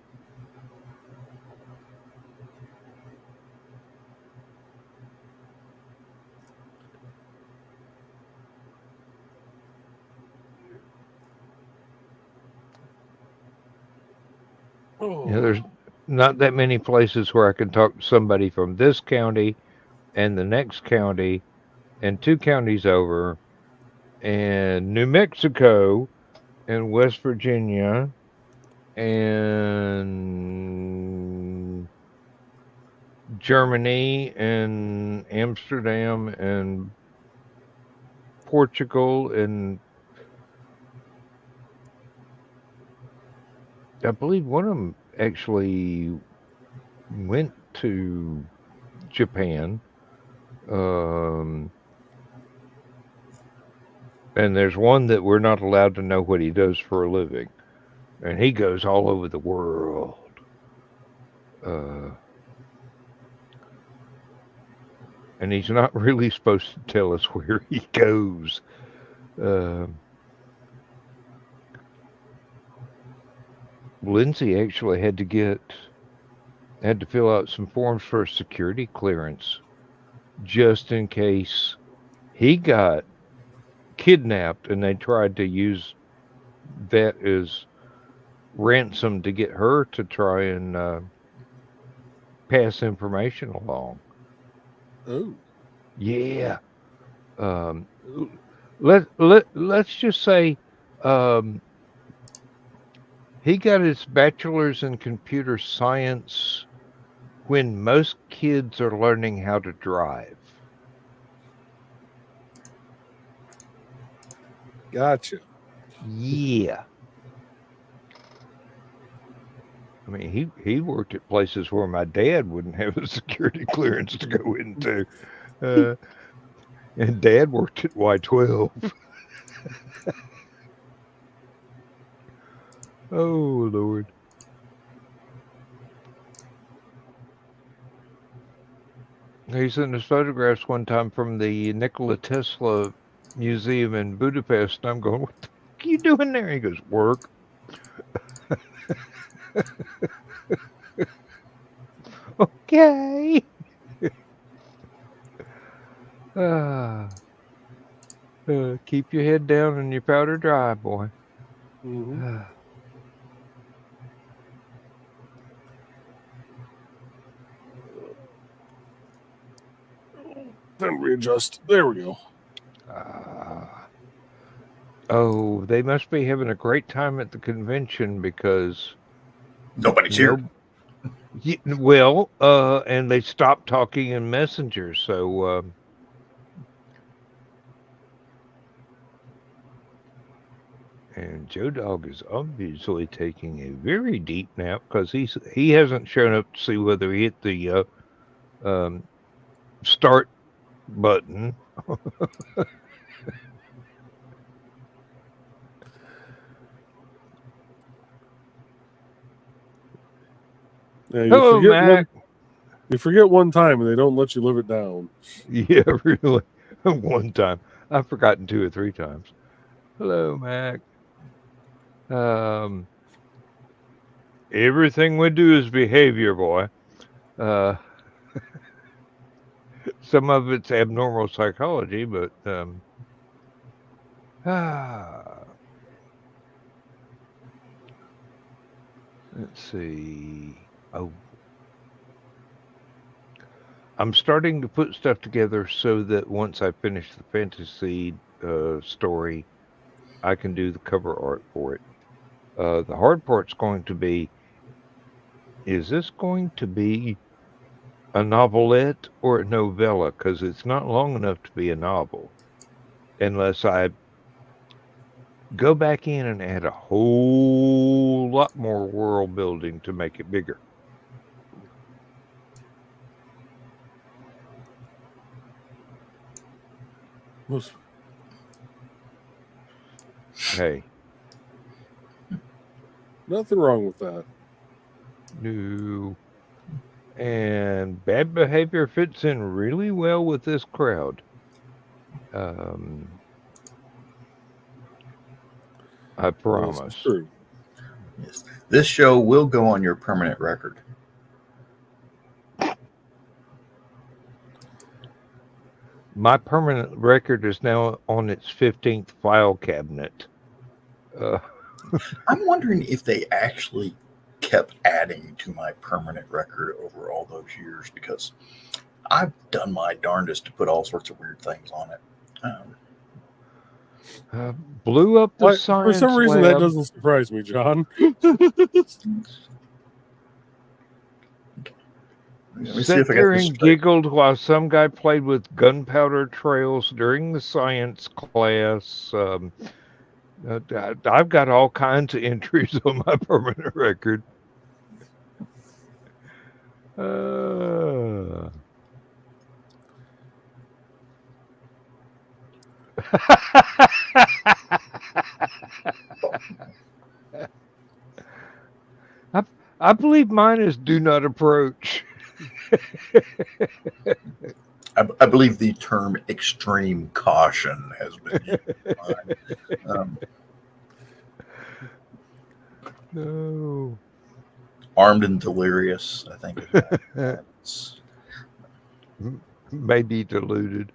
Speaker 4: Oh,
Speaker 2: There's not that many places where I can talk to somebody from this county and the next county and 2 counties over and New Mexico and West Virginia and Germany and Amsterdam and Portugal, and I believe one of them actually went to Japan. Um, and there's one that we're not allowed to know what he does for a living, and he goes all over the world. And he's not really supposed to tell us where he goes. Lindsay actually had to fill out some forms for a security clearance just in case he got kidnapped and they tried to use that as ransom to get her to try and pass information along.
Speaker 4: oh,
Speaker 2: Yeah. Um, let's just say he got his bachelor's in computer science when most kids are learning how to drive.
Speaker 4: gotcha.
Speaker 2: Yeah. I mean, he worked at places where my dad wouldn't have a security clearance to go into. And Dad worked at Y12. Oh, Lord. He sent us photographs one time from the Nikola Tesla Museum in Budapest. And I'm going, what the fuck are you doing there? He goes, work. Okay. Keep your head down and your powder dry, boy.
Speaker 4: Mm-hmm. Then readjust. There we go.
Speaker 2: Oh, they must be having a great time at the convention because
Speaker 3: Nobody's here.
Speaker 2: well, and they stopped talking in Messenger, so and Joe Dog is obviously taking a very deep nap because he hasn't shown up to see whether he hit the start button.
Speaker 4: Yeah,
Speaker 2: Hello, Mac.
Speaker 4: You forget one time and they don't let you live it down.
Speaker 2: Yeah, really. One time. I've forgotten 2 or 3 times. Hello, Mac. Everything we do is behavior, boy. Some of it's abnormal psychology, but let's see. Oh, I'm starting to put stuff together so that once I finish the fantasy story, I can do the cover art for it. The hard part's going to be, is this going to be a novelette or a novella? Because it's not long enough to be a novel. Unless I go back in and add a whole lot more world building to make it bigger. Hey.
Speaker 4: Nothing wrong with that.
Speaker 2: No. And bad behavior fits in really well with this crowd. I promise.
Speaker 4: That's true.
Speaker 3: Yes. This show will go on your permanent record.
Speaker 2: My permanent record is now on its 15th file cabinet.
Speaker 3: I'm wondering if they actually kept adding to my permanent record over all those years because I've done my darndest to put all sorts of weird things on it.
Speaker 2: Blew up the
Speaker 4: For
Speaker 2: science
Speaker 4: some reason, that
Speaker 2: lab.
Speaker 4: doesn't surprise me, John.
Speaker 3: Let me see
Speaker 2: Sat
Speaker 3: if I got
Speaker 2: there
Speaker 3: this
Speaker 2: and
Speaker 3: straight.
Speaker 2: giggled while some guy played with gunpowder trails during the science class. I've got all kinds of entries on my permanent record. I believe mine is do not approach.
Speaker 3: I believe the term extreme caution has been used.
Speaker 2: No.
Speaker 3: Armed and delirious, I think. That's
Speaker 2: Maybe diluted.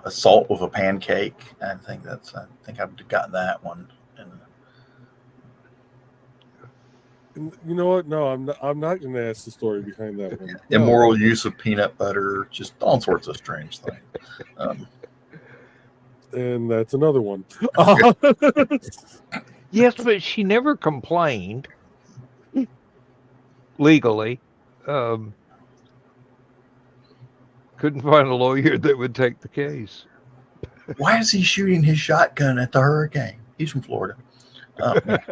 Speaker 3: assault with a pancake. I think I've got that one.
Speaker 4: And you know what? No, I'm not going to ask the story behind that one. No.
Speaker 3: Immoral use of peanut butter, just all sorts of strange things.
Speaker 4: And that's another one.
Speaker 2: Yes, but she never complained legally. Couldn't find a lawyer that would take the case.
Speaker 3: Why is he shooting his shotgun at the hurricane? He's from Florida. That's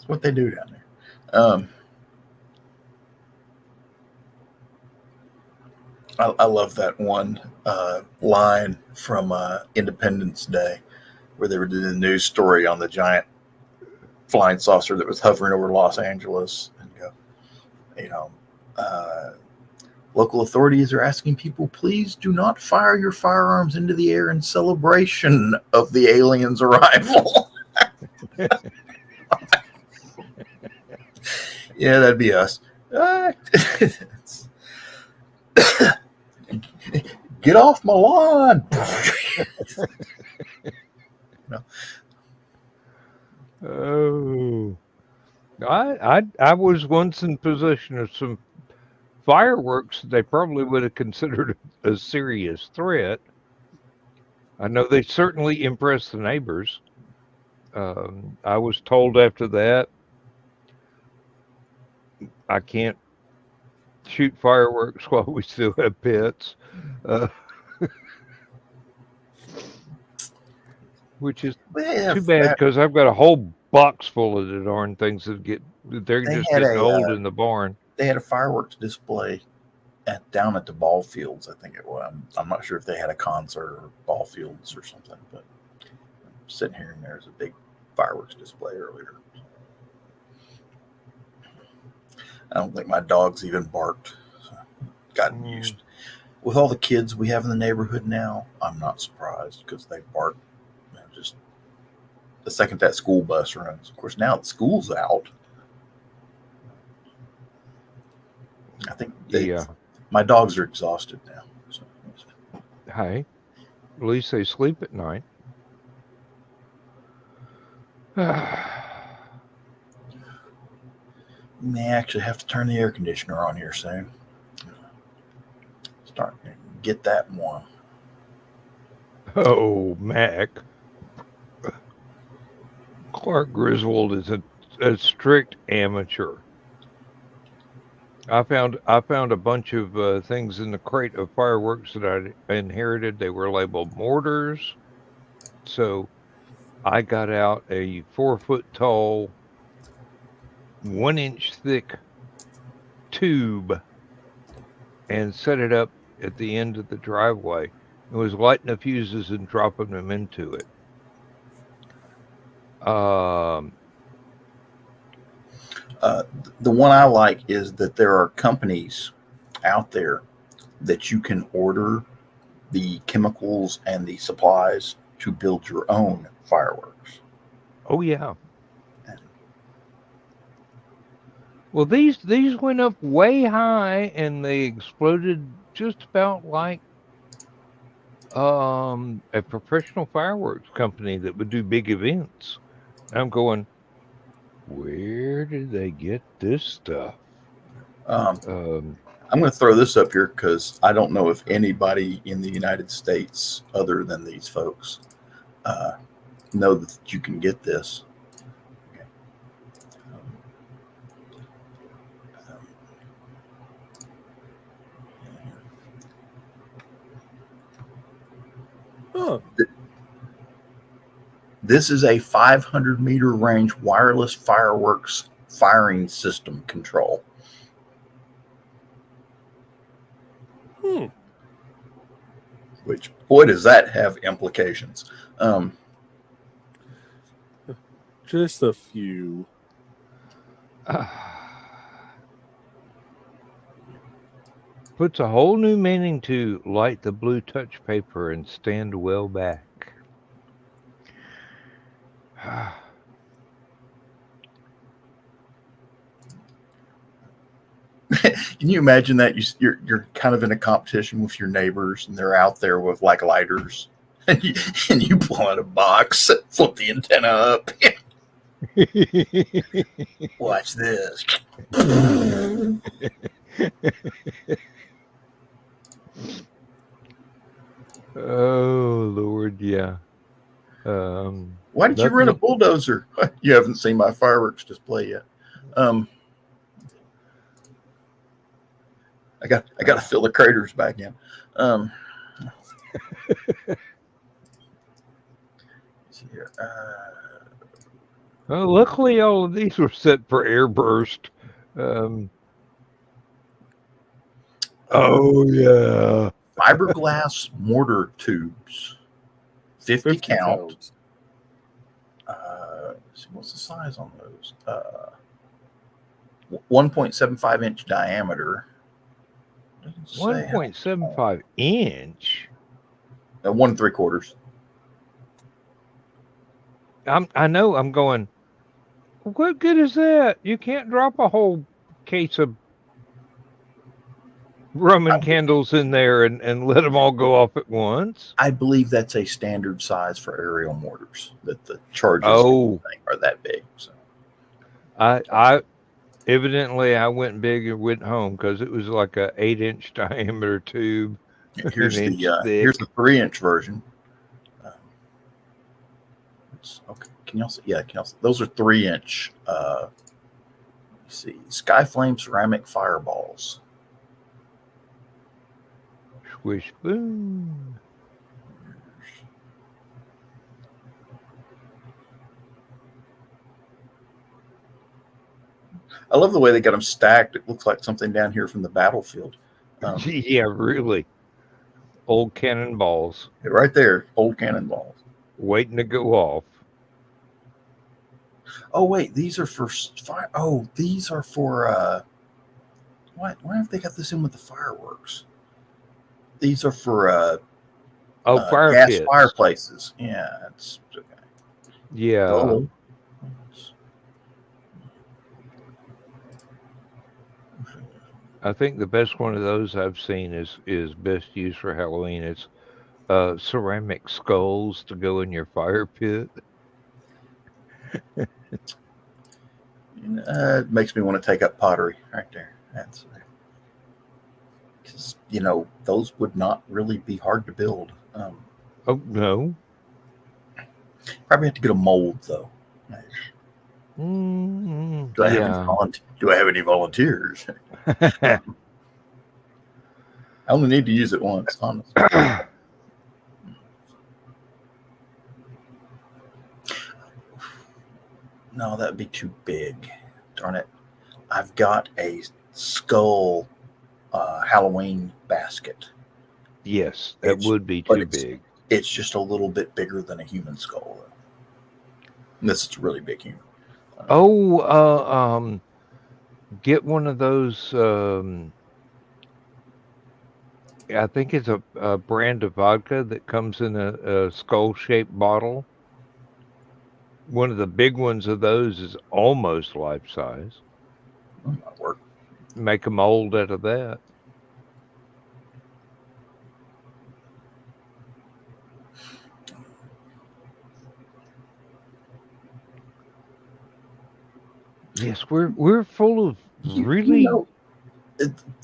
Speaker 3: what they do down there. I love that one line from Independence Day where they were doing a news story on the giant flying saucer that was hovering over Los Angeles. And go, local authorities are asking people, please do not fire your firearms into the air in celebration of the aliens' arrival. Yeah, that'd be us. Get off my lawn.
Speaker 2: Oh, I was once in possession of some fireworks they probably would have considered a serious threat. I know they certainly impressed the neighbors. I was told after that I can't shoot fireworks while we still have pets, which is too bad because I've got a whole box full of the darn things they're just getting old in the barn.
Speaker 3: They had a fireworks display down at the ball fields. I think it was. I'm not sure if they had a concert or ball fields or something, but I'm sitting here and there's a big fireworks display earlier. I don't think my dogs even barked. So gotten used. With all the kids we have in the neighborhood now, I'm not surprised because they bark just the second that school bus runs. Of course, now the school's out. I think my dogs are exhausted now. So.
Speaker 2: Hey, at least they sleep at night.
Speaker 3: We may actually have to turn the air conditioner on here soon. Start to get that warm.
Speaker 2: Oh, Mac. Clark Griswold is a strict amateur. I found a bunch of things in the crate of fireworks that I inherited. They were labeled mortars. So I got out a 4-foot tall, 1-inch thick tube and set it up at the end of the driveway. It was lighting the fuses and dropping them into it.
Speaker 3: The one I like is that there are companies out there that you can order the chemicals and the supplies to build your own fireworks.
Speaker 2: Oh yeah. Well, these went up way high and they exploded just about like A professional fireworks company that would do big events. I'm going, where did they get this stuff?
Speaker 3: Um,
Speaker 2: Um,
Speaker 3: I'm going to throw this up here because I don't know if anybody in the United States, other than these folks, uh, know that you can get this. Okay. Um,
Speaker 4: Huh.
Speaker 3: This is a 500-meter range wireless fireworks firing system control. Which, boy, does that have implications.
Speaker 4: Just a few.
Speaker 2: Puts a whole new meaning to light the blue touch paper and stand well back.
Speaker 3: Can you imagine that you're kind of in a competition with your neighbors, and they're out there with like lighters, and you pull out a box, flip the antenna up. Watch this.
Speaker 2: Oh Lord, yeah.
Speaker 3: Why did you rent a
Speaker 2: nothing.
Speaker 3: bulldozer? You haven't seen my fireworks display yet. I got to fill the craters back in. See here.
Speaker 2: Well, luckily, all of these were set for airburst. Oh yeah.
Speaker 3: Fiberglass mortar tubes, 50 count.
Speaker 4: Count.
Speaker 3: What's the size on those? 1.75 inch diameter.
Speaker 2: 1.75 inch.
Speaker 3: 1 3/4.
Speaker 2: I know. I'm going. What good is that? You can't drop a whole case of Roman candles in there and let them all go off at once.
Speaker 3: I believe that's a standard size for aerial mortars. That the charges are that big. So.
Speaker 2: I evidently I went big and went home because it was like a 8-inch diameter tube.
Speaker 3: Here's
Speaker 2: an inch thick.
Speaker 3: here's the 3-inch version. Okay, can y'all see? Yeah, can y'all see? Those are 3-inch. Let's see, Skyflame ceramic fireballs.
Speaker 2: Swish boom.
Speaker 3: I love the way they got them stacked. It looks like something down here from the battlefield.
Speaker 2: Yeah, really. Old cannonballs.
Speaker 3: Right there, old cannonballs.
Speaker 2: Waiting to go off.
Speaker 3: Oh, wait, these are for fire. Oh, these are for, why have they got this in with the fireworks? These are for,
Speaker 2: fire
Speaker 3: gas
Speaker 2: pits.
Speaker 3: fireplaces. Yeah, it's okay.
Speaker 2: Yeah.
Speaker 3: Oh.
Speaker 2: I think the best one of those I've seen is best used for Halloween. It's ceramic skulls to go in your fire pit.
Speaker 3: It makes me want to take up pottery right there. That's because those would not really be hard to build.
Speaker 2: Oh no.
Speaker 3: Probably have to get a mold though. Do I have any volunteers? I only need to use it once, honestly. No, that'd be too big. Darn it. I've got a skull Halloween basket.
Speaker 2: Yes, that would be too big.
Speaker 3: It's just a little bit bigger than a human skull. And this is a really big human.
Speaker 2: Get one of those. I think it's a brand of vodka that comes in a skull-shaped bottle. One of the big ones of those is almost life-size.
Speaker 3: That might work.
Speaker 2: Make a mold out of that. Yes, we're full of
Speaker 3: You
Speaker 2: really
Speaker 3: know,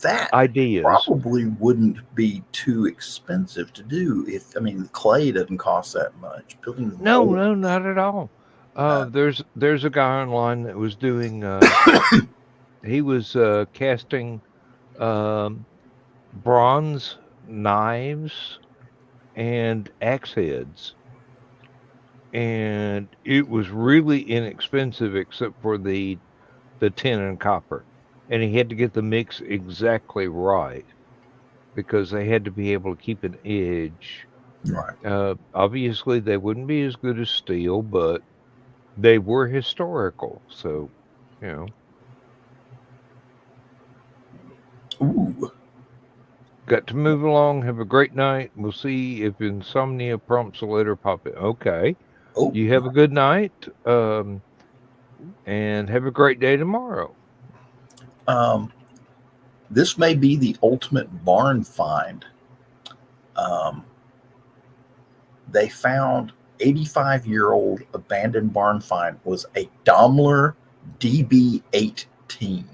Speaker 3: that
Speaker 2: ideas.
Speaker 3: probably wouldn't be too expensive to do. If I mean, clay doesn't cost that much. Building the
Speaker 2: No,
Speaker 3: mold.
Speaker 2: no, not at all.
Speaker 3: Uh,
Speaker 2: There's a guy online that was doing. He was casting um, bronze knives and axe heads, and it was really inexpensive except for the tin and copper, and he had to get the mix exactly right because they had to be able to keep an edge.
Speaker 3: right.
Speaker 2: Obviously, they wouldn't be as good as steel, but they were historical, so you know.
Speaker 3: Ooh.
Speaker 2: Got to move along. Have a great night. We'll see if insomnia prompts a letter pop in. Okay.
Speaker 3: Oh.
Speaker 2: You have a good night, and have a great day tomorrow.
Speaker 3: Um, this may be the ultimate barn find. Um, they found 85-year-old abandoned barn find was a Daimler DB18,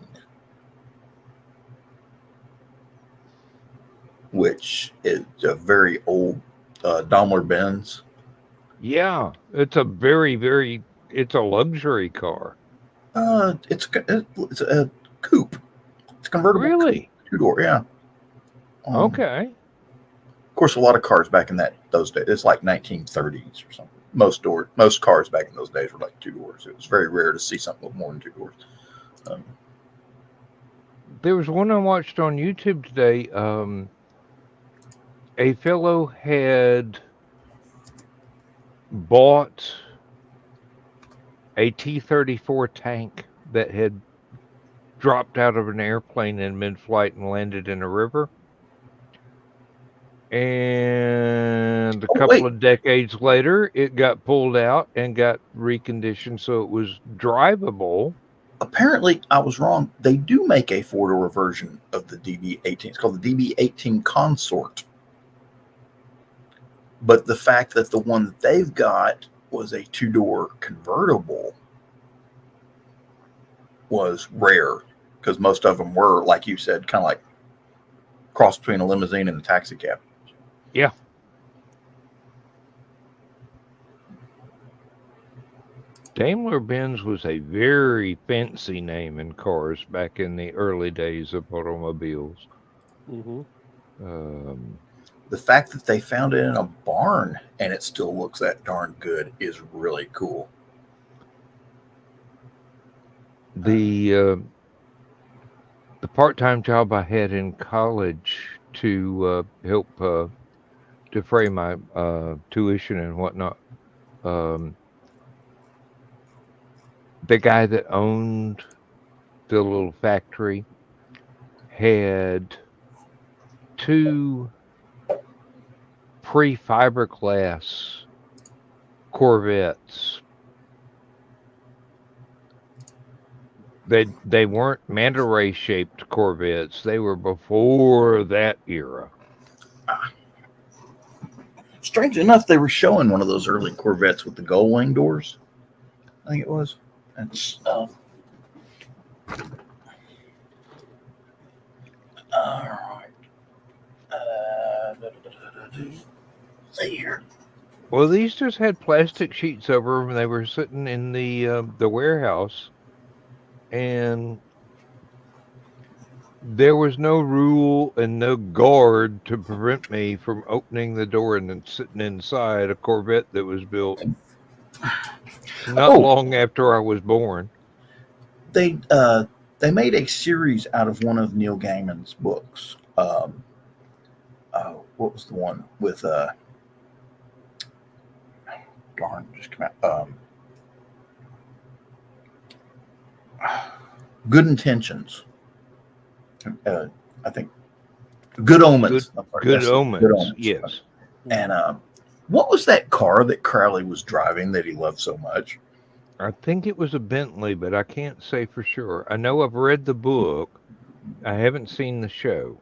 Speaker 3: which is a very old Daimler Benz.
Speaker 2: Yeah, it's a very, it's a luxury car.
Speaker 3: It's a coupe. It's a convertible coupe,
Speaker 2: Really?
Speaker 3: 2-door. Yeah.
Speaker 2: Okay.
Speaker 3: Of course, a lot of cars back in those days. It's like 1930s or something. Most cars back in those days were like 2 doors. It was very rare to see something with more than 2 doors.
Speaker 2: There was one I watched on YouTube today. A fellow had bought a T-34 tank that had dropped out of an airplane in mid-flight and landed in a river. And a couple of decades later, it got pulled out and got reconditioned so it was drivable.
Speaker 3: Apparently, I was wrong. They do make a 4-door version of the DB18. It's called the DB18 Consort. But the fact that the one that they've got was a 2-door convertible was rare, because most of them were, like you said, kind of like cross between a limousine and a taxi cab.
Speaker 2: Yeah. Daimler-Benz was a very fancy name in cars back in the early days of automobiles.
Speaker 4: Mm-hmm.
Speaker 3: The fact that they found it in a barn and it still looks that darn good is really cool.
Speaker 2: The part-time job I had in college to help defray my tuition and whatnot, the guy that owned the little factory had 2 pre-fiberglass Corvettes. They weren't manta ray shaped Corvettes. They were before that era.
Speaker 3: Strange enough, they were showing one of those early Corvettes with the gull wing doors. I think it was. That's all right. See here.
Speaker 2: Well, these just had plastic sheets over them. They were sitting in the warehouse, and there was no rule and no guard to prevent me from opening the door and then sitting inside a Corvette that was built not long after I was born.
Speaker 3: They made a series out of one of Neil Gaiman's books. What was the one with just come out. Good Intentions. I think Good Omens.
Speaker 2: Good Omens. Yes.
Speaker 3: And what was that car that Crowley was driving that he loved so much?
Speaker 2: I think it was a Bentley, but I can't say for sure. I know I've read the book. I haven't seen the show.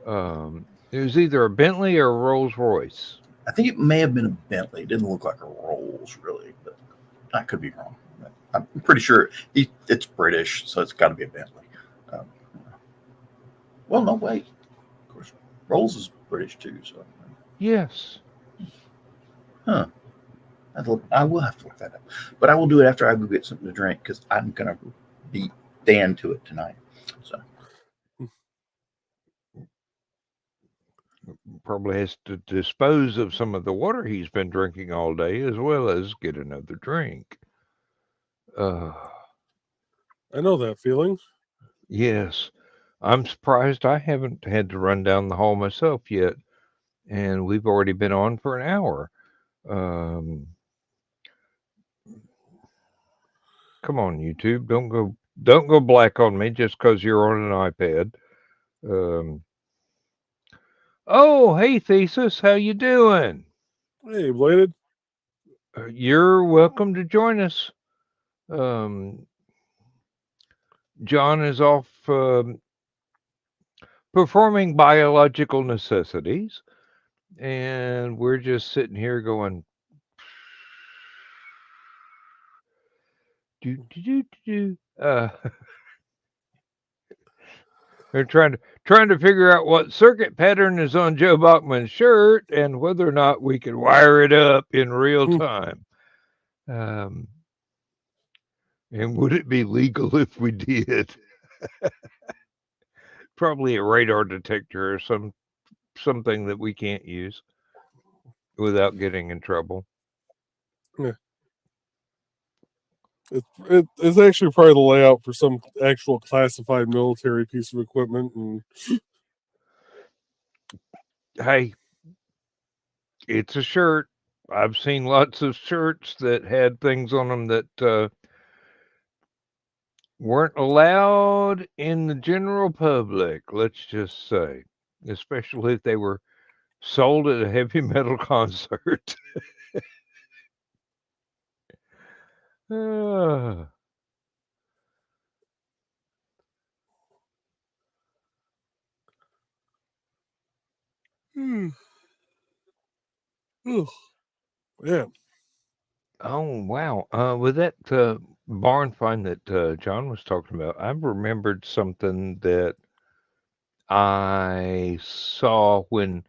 Speaker 2: It was either a Bentley or a Rolls Royce.
Speaker 3: I think it may have been a Bentley. It didn't look like a Rolls, really, but I could be wrong. I'm pretty sure it's British, so it's got to be a Bentley. Um, well, no, wait. Of course, Rolls is British too. So,
Speaker 2: Yes.
Speaker 3: huh? I will have to look that up, but I will do it after I go get something to drink because I'm gonna beat Dan to it tonight. So,
Speaker 2: Probably has to dispose of some of the water he's been drinking all day, as well as get another drink.
Speaker 4: I know that feeling.
Speaker 2: Yes. I'm surprised I haven't had to run down the hall myself yet, and we've already been on for an hour. Come on, YouTube, don't go black on me just because you're on an iPad. Oh, hey, Thesis, how you doing?
Speaker 4: Hey, Bladed.
Speaker 2: You're welcome to join us. John is off performing biological necessities, and we're just sitting here going, do do do do. We're trying to figure out what circuit pattern is on Joe Bachman's shirt and whether or not we can wire it up in real time. And would it be legal if we did? Probably a radar detector or something that we can't use without getting in trouble.
Speaker 4: Yeah. It's actually probably the layout for some actual classified military piece of equipment. And
Speaker 2: hey, it's a shirt. I've seen lots of shirts that had things on them that weren't allowed in the general public, let's just say, especially if they were sold at a heavy metal concert. Ah.
Speaker 4: yeah.
Speaker 2: Oh, wow. With that barn find that John was talking about, I remembered something that I saw when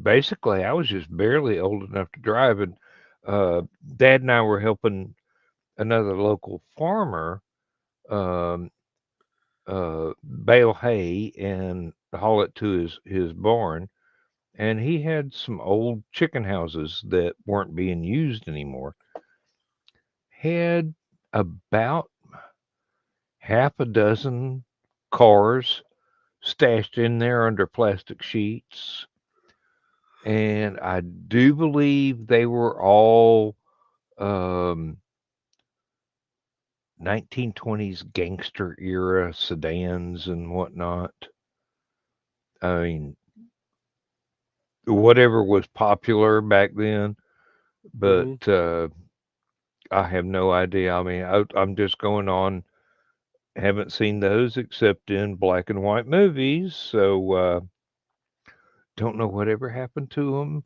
Speaker 2: basically I was just barely old enough to drive, and Dad and I were helping another local farmer um, bale hay and haul it to his barn. And he had some old chicken houses that weren't being used anymore. Had about half a dozen cars stashed in there under plastic sheets. And I do believe they were all 1920s gangster era sedans and whatnot. I mean, whatever was popular back then, but I have no idea. I mean, I'm just going on. Haven't seen those except in black and white movies, so don't know whatever happened to them.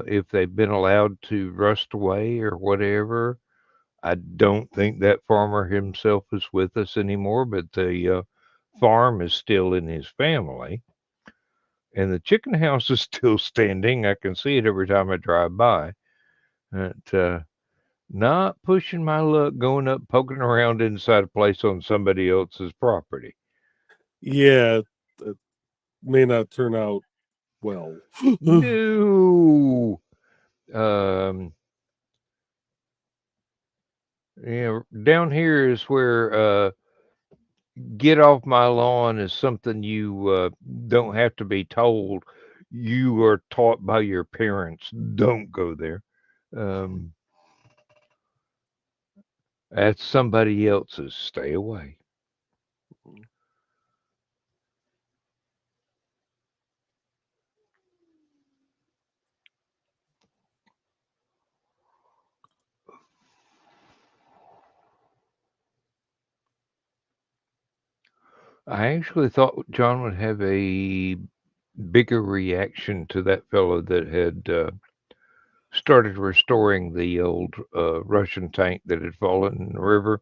Speaker 2: If they've been allowed to rust away or whatever. I don't think that farmer himself is with us anymore, but the farm is still in his family. And the chicken house is still standing. I can see it every time I drive by. But, not pushing my luck going up, poking around inside a place on somebody else's property.
Speaker 4: Yeah, it may not turn out well.
Speaker 2: No. Down here is where get off my lawn is something you don't have to be told. You are taught by your parents. Don't go there. Um, that's somebody else's. Stay away. I actually thought John would have a bigger reaction to that fellow that had started restoring the old Russian tank that had fallen in the river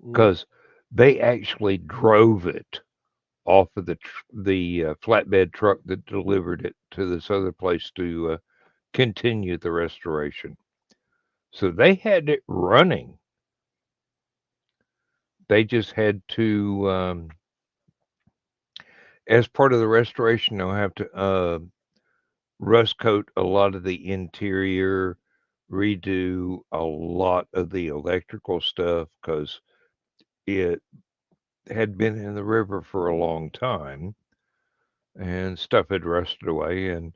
Speaker 2: because they actually drove it off of the flatbed truck that delivered it to this other place to continue the restoration. So they had it running. They just had to, as part of the restoration, they'll have to rust coat a lot of the interior, redo a lot of the electrical stuff because it had been in the river for a long time and stuff had rusted away. And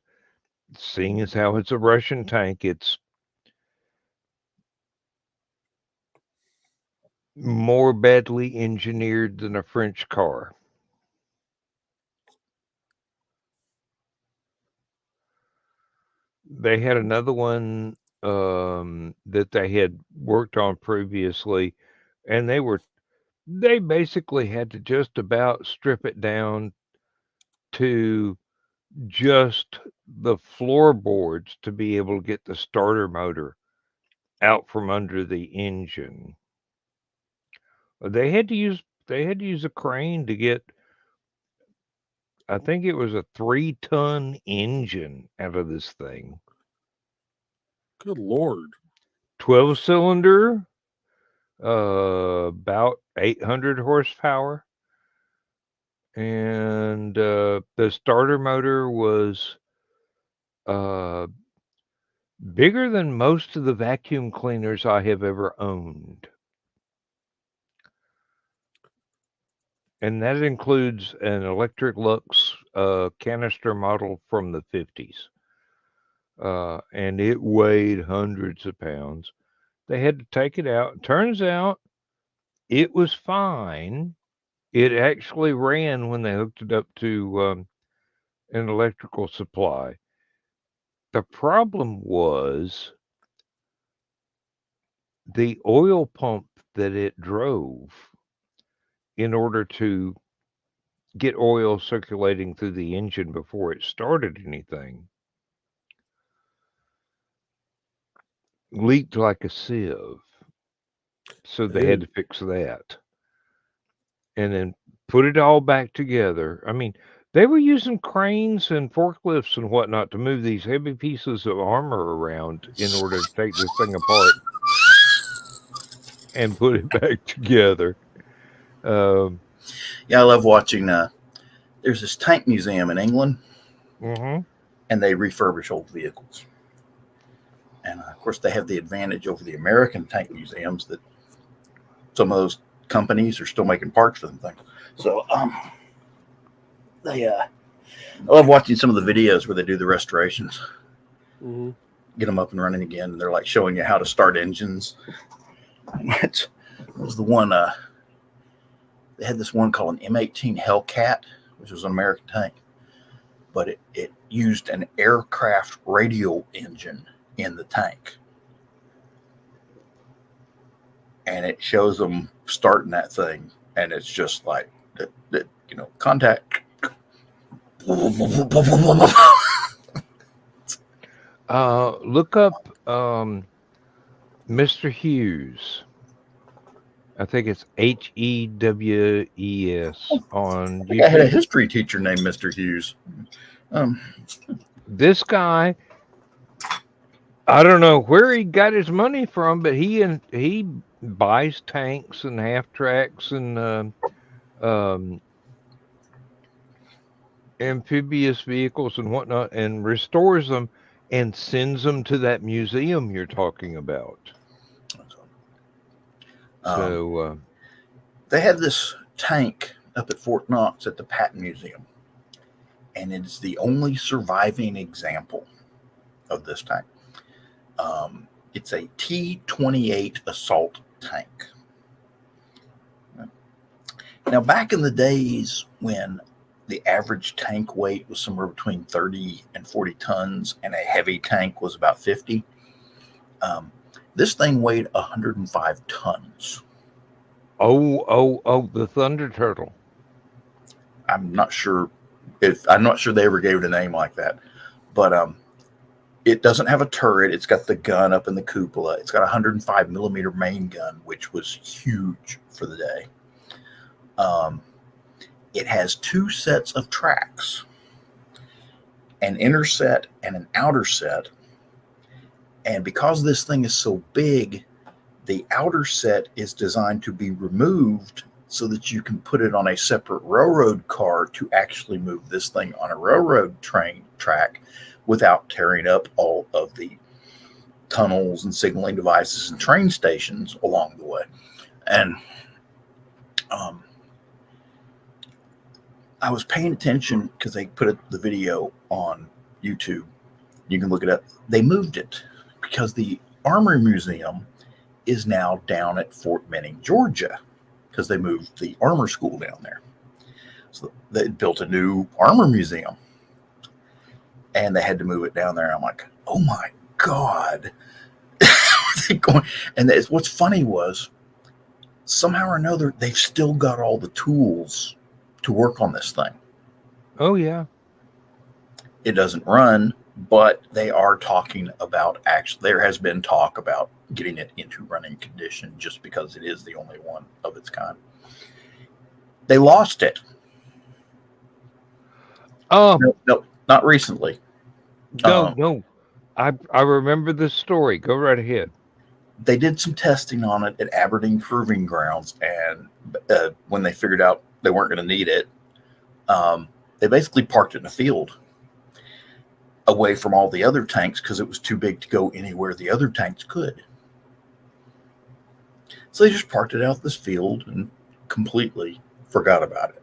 Speaker 2: seeing as how it's a Russian tank, it's more badly engineered than a French car. They had another one that they had worked on previously, and they basically had to just about strip it down to just the floorboards to be able to get the starter motor out from under the engine. They had to use a crane to get, I think it was a 3-ton engine out of this thing.
Speaker 4: Good Lord.
Speaker 2: 12-cylinder, about 800 horsepower. And the starter motor was bigger than most of the vacuum cleaners I have ever owned. And that includes an Electric Lux canister model from the 50s. And it weighed hundreds of pounds. They had to take it out. Turns out it was fine. It actually ran when they hooked it up to an electrical supply. The problem was the oil pump that it drove in order to get oil circulating through the engine before it started anything leaked like a sieve. So they had to fix that. And then put it all back together. I mean, they were using cranes and forklifts and whatnot to move these heavy pieces of armor around in order to take this thing apart and put it back together.
Speaker 3: Yeah, I love watching. There's this tank museum in England,
Speaker 2: Mm-hmm.
Speaker 3: and they refurbish old vehicles. And of course, they have the advantage over the American tank museums that some of those companies are still making parts for them things. So, I love watching some of the videos where they do the restorations, get them up and running again. And they're like showing you how to start engines. It was the one. They had this one called an M18 Hellcat, which was an American tank, but it used an aircraft radial engine in the tank. And it shows them starting that thing, and it's just like, contact.
Speaker 2: Look up Mr. Hughes. I think it's Hews on YouTube.
Speaker 3: I had a history teacher named Mr. Hughes.
Speaker 2: This guy, I don't know where he got his money from, but he buys tanks and half tracks and amphibious vehicles and whatnot, and restores them and sends them to that museum you're talking about. So
Speaker 3: they have this tank up at Fort Knox at the Patton Museum, and it's the only surviving example of this tank. It's a T-28 assault tank. Now, back in the days when the average tank weight was somewhere between 30 and 40 tons, and a heavy tank was about 50, this thing weighed 105 tons.
Speaker 2: Oh, the Thunder Turtle.
Speaker 3: I'm not sure they ever gave it a name like that, but It doesn't have a turret. It's got the gun up in the cupola. It's got a 105 millimeter main gun, which was huge for the day. It has 2 sets of tracks, an inner set and an outer set. And because this thing is so big, the outer set is designed to be removed so that you can put it on a separate railroad car to actually move this thing on a railroad train track without tearing up all of the tunnels and signaling devices and train stations along the way. And I was paying attention because they put the video on YouTube. You can look it up. They moved it because the Armory Museum is now down at Fort Benning, Georgia, because they moved the armor school down there. So they built a new armor museum, and they had to move it down there. I'm like, oh my God. And what's funny was, somehow or another, they've still got all the tools to work on this thing.
Speaker 2: Oh, yeah.
Speaker 3: It doesn't run, but they are talking about, actually, there has been talk about getting it into running condition just because it is the only one of its kind. They lost it. No, not recently.
Speaker 2: No. I remember this story. Go right ahead.
Speaker 3: They did some testing on it at Aberdeen Proving Grounds, and when they figured out they weren't going to need it, they basically parked it in a field away from all the other tanks because it was too big to go anywhere the other tanks could. So they just parked it out this field and completely forgot about it.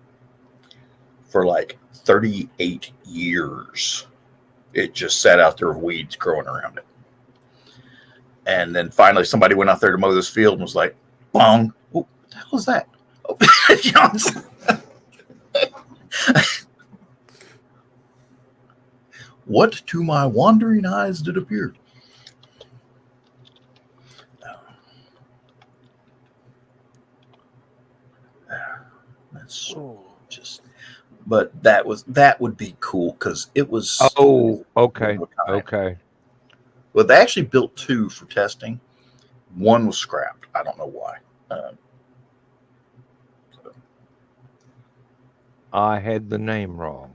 Speaker 3: For like 38 years, it just sat out there with weeds growing around it. And then finally somebody went out there to mow this field and was like, bong, what the hell is that? Oh, what to my wandering eyes did appear? That's just, but that would be cool because it was.
Speaker 2: Oh, okay. Okay.
Speaker 3: Well, they actually built 2 for testing. One was scrapped. I don't know why.
Speaker 2: I had the name wrong.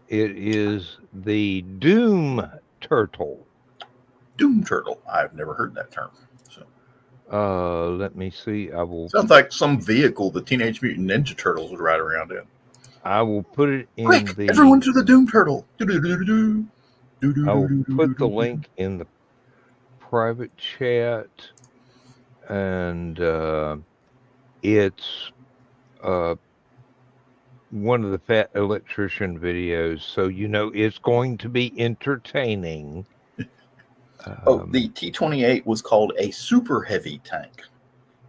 Speaker 2: It is the Doom Turtle.
Speaker 3: Doom Turtle. I've never heard that term. So.
Speaker 2: Let me see. I will.
Speaker 3: Sounds like some vehicle the Teenage Mutant Ninja Turtles would ride around in.
Speaker 2: I will put it in
Speaker 3: Quick,
Speaker 2: the.
Speaker 3: Everyone to the Doom Turtle.
Speaker 2: I will put the link in the private chat, and it's one of the Fat Electrician videos, so it's going to be entertaining.
Speaker 3: The T-28 was called a super heavy tank.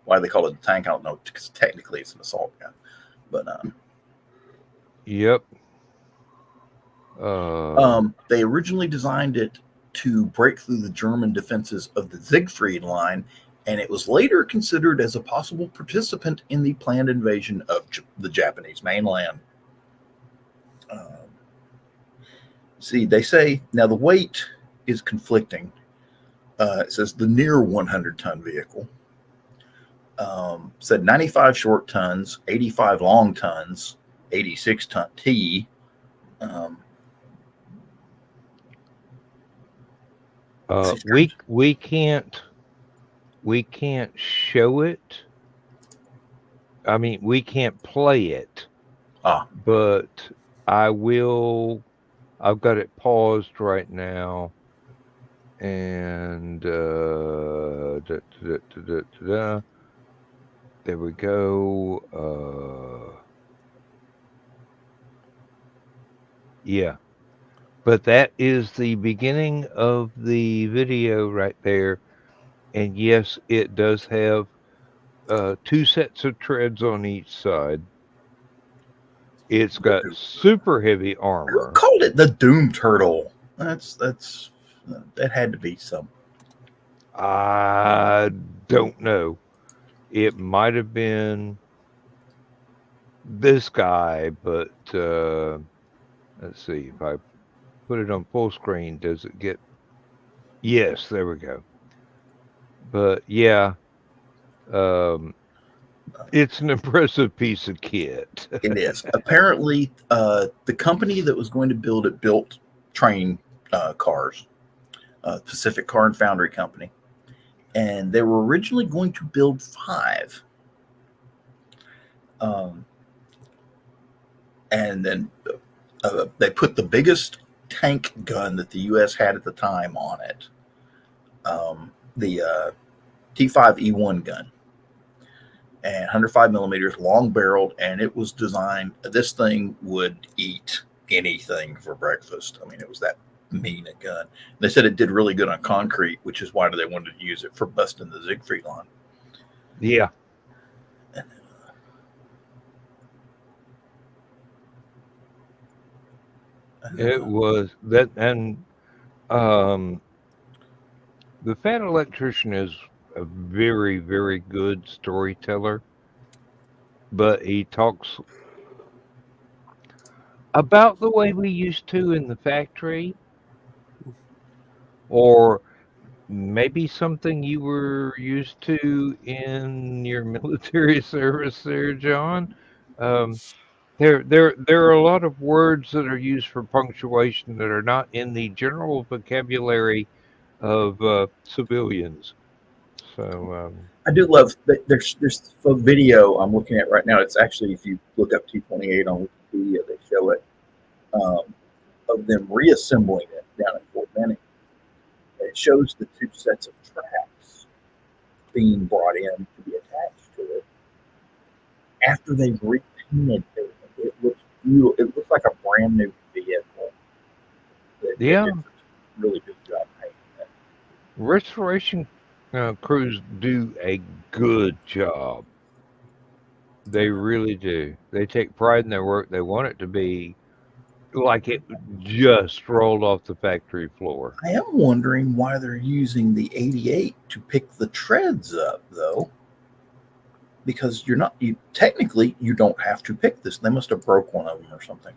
Speaker 3: Why they call it a tank, I don't know, because technically it's an assault gun. But
Speaker 2: yep.
Speaker 3: They originally designed it to break through the German defenses of the Siegfried line, and it was later considered as a possible participant in the planned invasion of the Japanese mainland. See, they say, now the weight is conflicting. It says the near 100-ton vehicle. Said 95 short tons, 85 long tons, 86-ton T.
Speaker 2: We can't show it. I mean, we can't play it. But I will. I've got it paused right now, and there we go. Yeah. But that is the beginning of the video right there. And yes, it does have 2 sets of treads on each side. It's got super heavy armor.
Speaker 3: Who called it the Doom Turtle? That had to be some.
Speaker 2: I don't know. It might have been this guy, but Let's see if I put it on full screen. Does it get? Yes, there we go. But yeah, um, it's an impressive piece of kit.
Speaker 3: It is. Apparently, the company that was going to build it built train cars, Pacific Car and Foundry Company, and they were originally going to build 5. And then they put the biggest tank gun that the U.S. had at the time on it, the T5E1 gun, and 105 millimeters, long barreled, and it was designed. This thing would eat anything for breakfast. I mean, it was that mean a gun. They said it did really good on concrete, which is why they wanted to use it for busting the Siegfried line.
Speaker 2: Yeah. It was that, and the Fat Electrician is a very, very good storyteller, but he talks about the way we used to in the factory, or maybe something you were used to in your military service there, John. Um, there are a lot of words that are used for punctuation that are not in the general vocabulary of civilians. So
Speaker 3: I do love that there's a video I'm looking at right now. It's actually, if you look up T28 on Wikipedia, they show it um, of them reassembling it down at Fort Benning. And it shows the 2 sets of tracks being brought in to be attached to it. After they've repainted it, it looks beautiful. It looks like a brand new vehicle. They did a really good job painting it.
Speaker 2: restoration crews do a good job. They really do. They take pride in their work. They want it to be like it just rolled off the factory floor.
Speaker 3: I am wondering why they're using the 88 to pick the treads up, though, because technically you don't have to pick this. They must have broke one of them or something.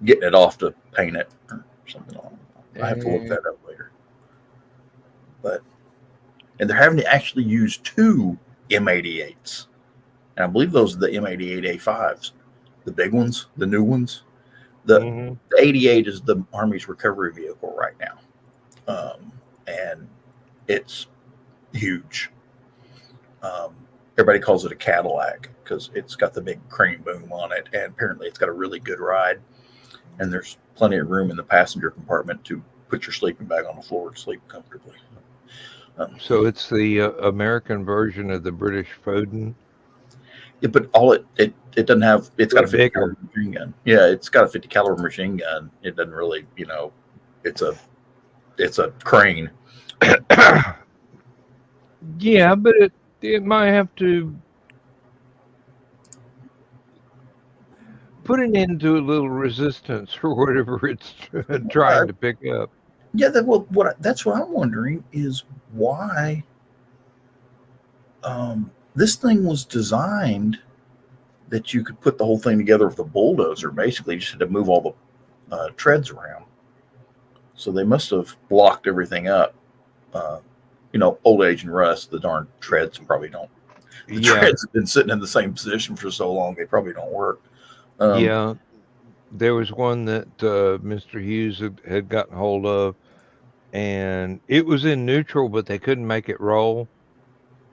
Speaker 3: Getting it off to paint it or something. I have to look that up later. And they're having to actually use 2 M88s, and I believe those are the M88A5s, the big ones, the new ones. The 88 is the Army's recovery vehicle right now, and it's huge. Everybody calls it a Cadillac because it's got the big crane boom on it, and apparently it's got a really good ride. And there's plenty of room in the passenger compartment to put your sleeping bag on the floor to sleep comfortably.
Speaker 2: So it's the American version of the British Foden.
Speaker 3: Yeah, but it doesn't have. It's got a 50 caliber machine gun. Yeah, it's got a 50 caliber machine gun. It doesn't really, it's a crane.
Speaker 2: Yeah, but it might have to put an end to a little resistance or whatever it's trying to pick up.
Speaker 3: Yeah, that's what I'm wondering is why this thing was designed that you could put the whole thing together with a bulldozer. Basically, you just had to move all the treads around. So they must have blocked everything up. Old age and rust, the darn treads probably don't. The treads have been sitting in the same position for so long, they probably don't work.
Speaker 2: Yeah. There was one that Mr. Hughes had gotten hold of, and it was in neutral, but they couldn't make it roll.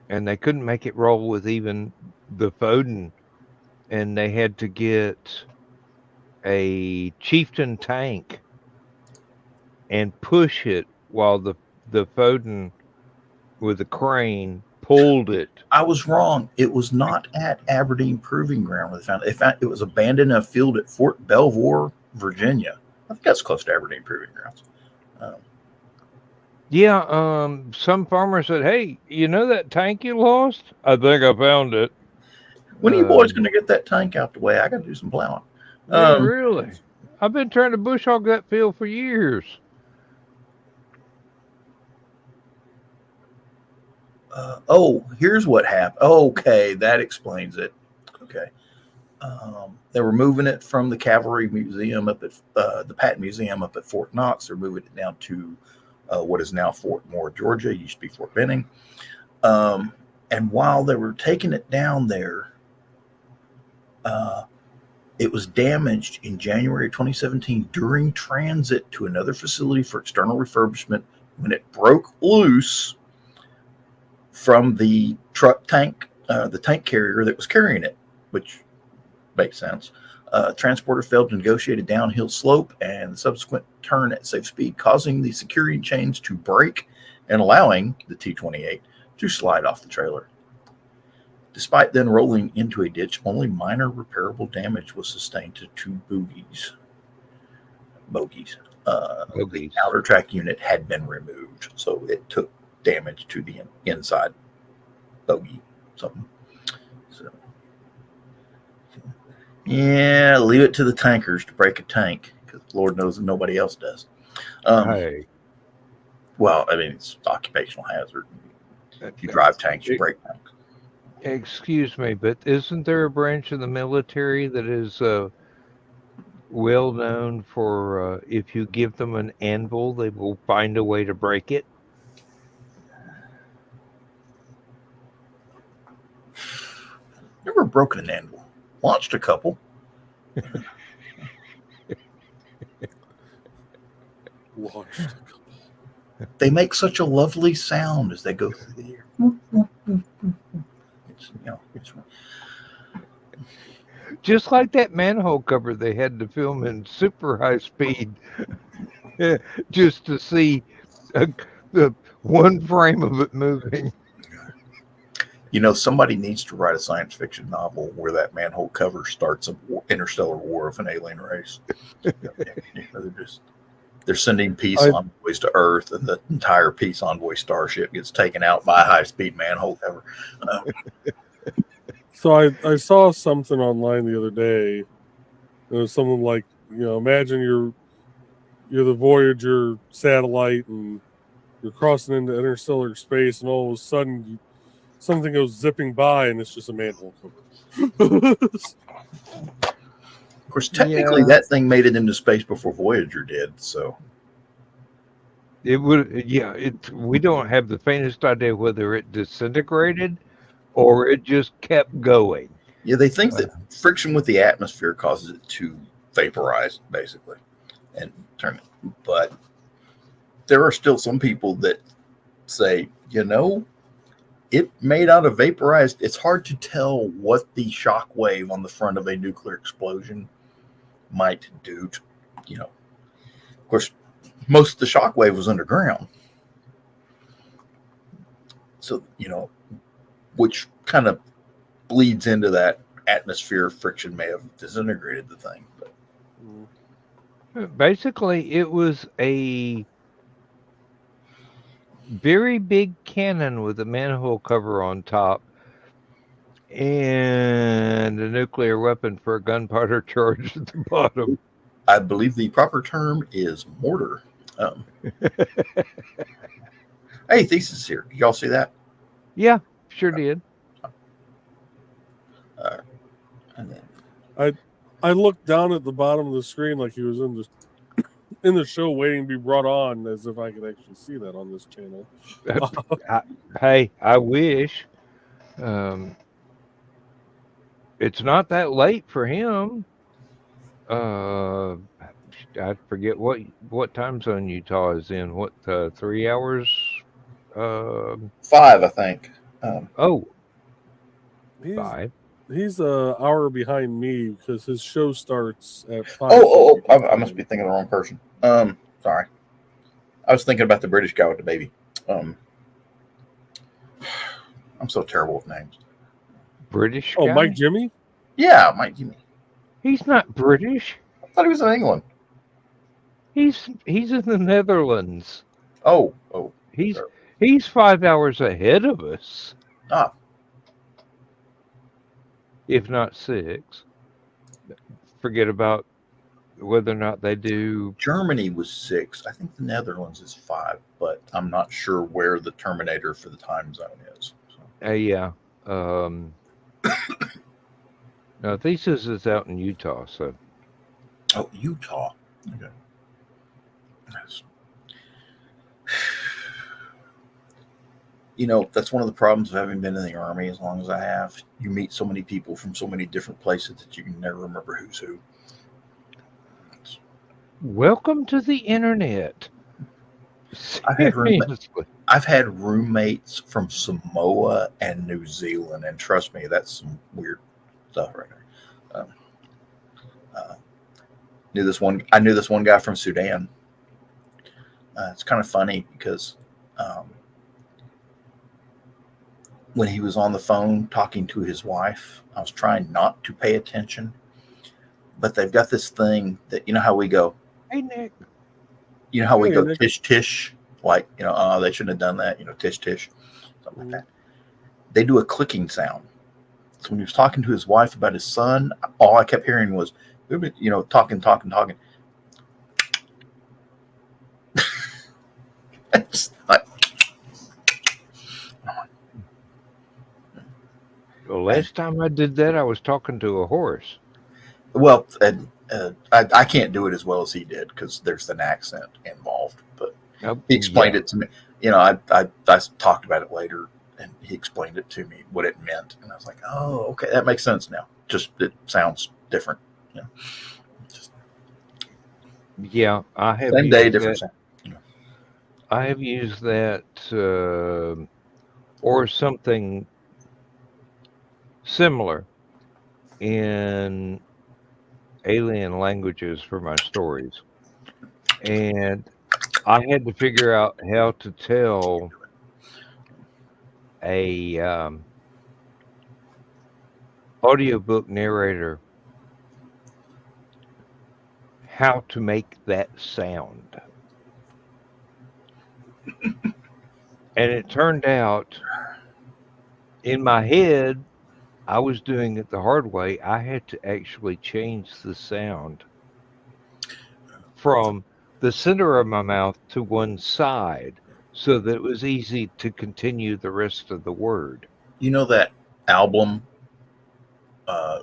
Speaker 2: And they couldn't make it roll with even the Foden. And they had to get a Chieftain tank and push it while the Foden with the crane pulled it.
Speaker 3: I was wrong. It was not at Aberdeen Proving Ground where they found it. It was abandoned in a field at Fort Belvoir, Virginia. I think that's close to Aberdeen Proving Grounds.
Speaker 2: Some farmers said, "Hey, you know that tank you lost? I think I found it."
Speaker 3: When are you boys going to get that tank out the way? I got to do some plowing.
Speaker 2: Really? I've been trying to bush hog that field for years.
Speaker 3: Here's what happened. Okay, that explains it. Okay. They were moving it from the Cavalry Museum up at the Patton Museum up at Fort Knox. They're moving it down to what is now Fort Moore, Georgia. It used to be Fort Benning. And while they were taking it down there, it was damaged in January 2017 during transit to another facility for external refurbishment when it broke loose from the tank carrier that was carrying it, which makes sense. Transporter failed to negotiate a downhill slope and the subsequent turn at safe speed, causing the security chains to break and allowing the T-28 to slide off the trailer. Despite then rolling into a ditch, only minor repairable damage was sustained to two bogies. The outer track unit had been removed, so it took damage to the inside bogie. Something. So, yeah, leave it to the tankers to break a tank, because Lord knows nobody else does.
Speaker 2: Hey.
Speaker 3: Well, I mean, it's occupational hazard. If you drive tanks, you break tanks.
Speaker 2: Excuse me, but isn't there a branch of the military that is well known for if you give them an anvil, they will find a way to break it?
Speaker 3: Never broken an anvil. Launched a couple. They make such a lovely sound as they go through the air. It's
Speaker 2: just like that manhole cover they had to film in super high speed just to see the one frame of it moving.
Speaker 3: Somebody needs to write a science fiction novel where that manhole cover starts an interstellar war of an alien race. They're sending peace envoys to Earth, and the entire peace envoy starship gets taken out by a high-speed manhole cover.
Speaker 4: So I saw something online the other day. It was something like, imagine you're the Voyager satellite and you're crossing into interstellar space, and all of a sudden something goes zipping by, and it's just a manhole cover.
Speaker 3: Of course, technically, that thing made it into space before Voyager did. So
Speaker 2: it would, we don't have the faintest idea whether it disintegrated or it just kept going.
Speaker 3: Yeah, they think that friction with the atmosphere causes it to vaporize, basically, and turn it. But there are still some people that say, it made out of vaporized. It's hard to tell what the shock wave on the front of a nuclear explosion might do to, of course, most of the shock wave was underground. So, which kind of bleeds into that atmosphere friction may have disintegrated the thing. But
Speaker 2: basically, it was a very big cannon with a manhole cover on top and a nuclear weapon for a gunpowder charge at the bottom.
Speaker 3: I believe the proper term is mortar. Hey, Thesis here. Did y'all see that?
Speaker 2: Yeah, sure did.
Speaker 3: And then
Speaker 4: I looked down at the bottom of the screen like he was in the show waiting to be brought on, as if I could actually see that on this channel.
Speaker 2: I wish. It's not that late for him. I forget what time zone Utah is in. What 3 hours?
Speaker 3: 5, I think.
Speaker 2: 5.
Speaker 4: He's an hour behind me because his show starts at 5.
Speaker 3: I must be thinking of the wrong person. Sorry. I was thinking about the British guy with the baby. I'm so terrible with names.
Speaker 2: British guy?
Speaker 4: Oh, Mike Jimmy?
Speaker 3: Yeah, Mike Jimmy.
Speaker 2: He's not British.
Speaker 3: I thought he was in England.
Speaker 2: He's in the Netherlands.
Speaker 3: Oh.
Speaker 2: He's 5 hours ahead of us.
Speaker 3: Ah.
Speaker 2: If not 6. Forget about whether or not they do.
Speaker 3: Germany was 6. I think the Netherlands is 5, but I'm not sure where the terminator for the time zone is. So.
Speaker 2: Yeah. Now, Thesis is out in Utah, so
Speaker 3: Oh, Utah. Okay. That's- You know, that's one of the problems of having been in the Army as long as I have. You meet so many people from so many different places that you can never remember who's who.
Speaker 2: welcome to the internet.
Speaker 3: I've had room,
Speaker 2: Seriously.
Speaker 3: I've had roommates from Samoa and New Zealand, and trust me, that's some weird stuff right there. Uh, I knew this one guy from Sudan. It's kind of funny because um, when he was on the phone talking to his wife, I was trying not to pay attention, but they've got this thing that how we go.
Speaker 2: Hey, Nick.
Speaker 3: You know how we
Speaker 4: Hey,
Speaker 3: go
Speaker 4: Nick.
Speaker 3: tish tish, like oh, they shouldn't have done that. Tish tish, something like that. They do a clicking sound. So when he was talking to his wife about his son, all I kept hearing was, talking. It's like,
Speaker 2: The last time I did that, I was talking to a horse.
Speaker 3: well, and, I can't do it as well as he did because there's an accent involved. But he explained it to me. I talked about it later, and he explained it to me what it meant, and I was like, oh, okay, that makes sense now. Just it sounds different. Just
Speaker 2: Yeah, I have
Speaker 3: same day,
Speaker 2: used
Speaker 3: different
Speaker 2: that.
Speaker 3: sound.
Speaker 2: I have used that or something similar in alien languages for my stories. And I had to figure out how to tell a audiobook narrator how to make that sound. And it turned out in my head, I was doing it the hard way. I had to actually change the sound from the center of my mouth to one side so that it was easy to continue the rest of the word.
Speaker 3: You know that album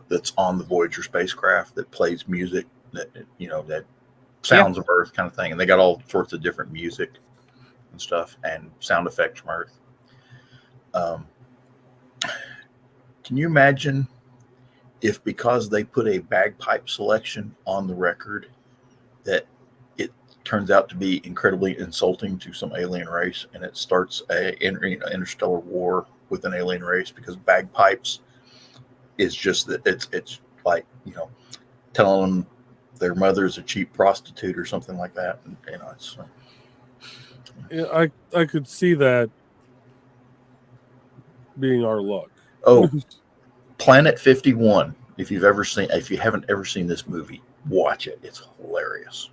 Speaker 3: that's on the Voyager spacecraft that plays music that
Speaker 2: Yeah.
Speaker 3: sounds of Earth kind of thing, and they got all sorts of different music and stuff and sound effects from Earth. Can you imagine if because they put a bagpipe selection on the record that it turns out to be incredibly insulting to some alien race, and it starts a interstellar war with an alien race because bagpipes is just that it's like telling them their mother's a cheap prostitute or something like that. And, it's
Speaker 4: Yeah, I could see that being our luck.
Speaker 3: oh, Planet 51. If you haven't ever seen this movie, watch it. It's hilarious.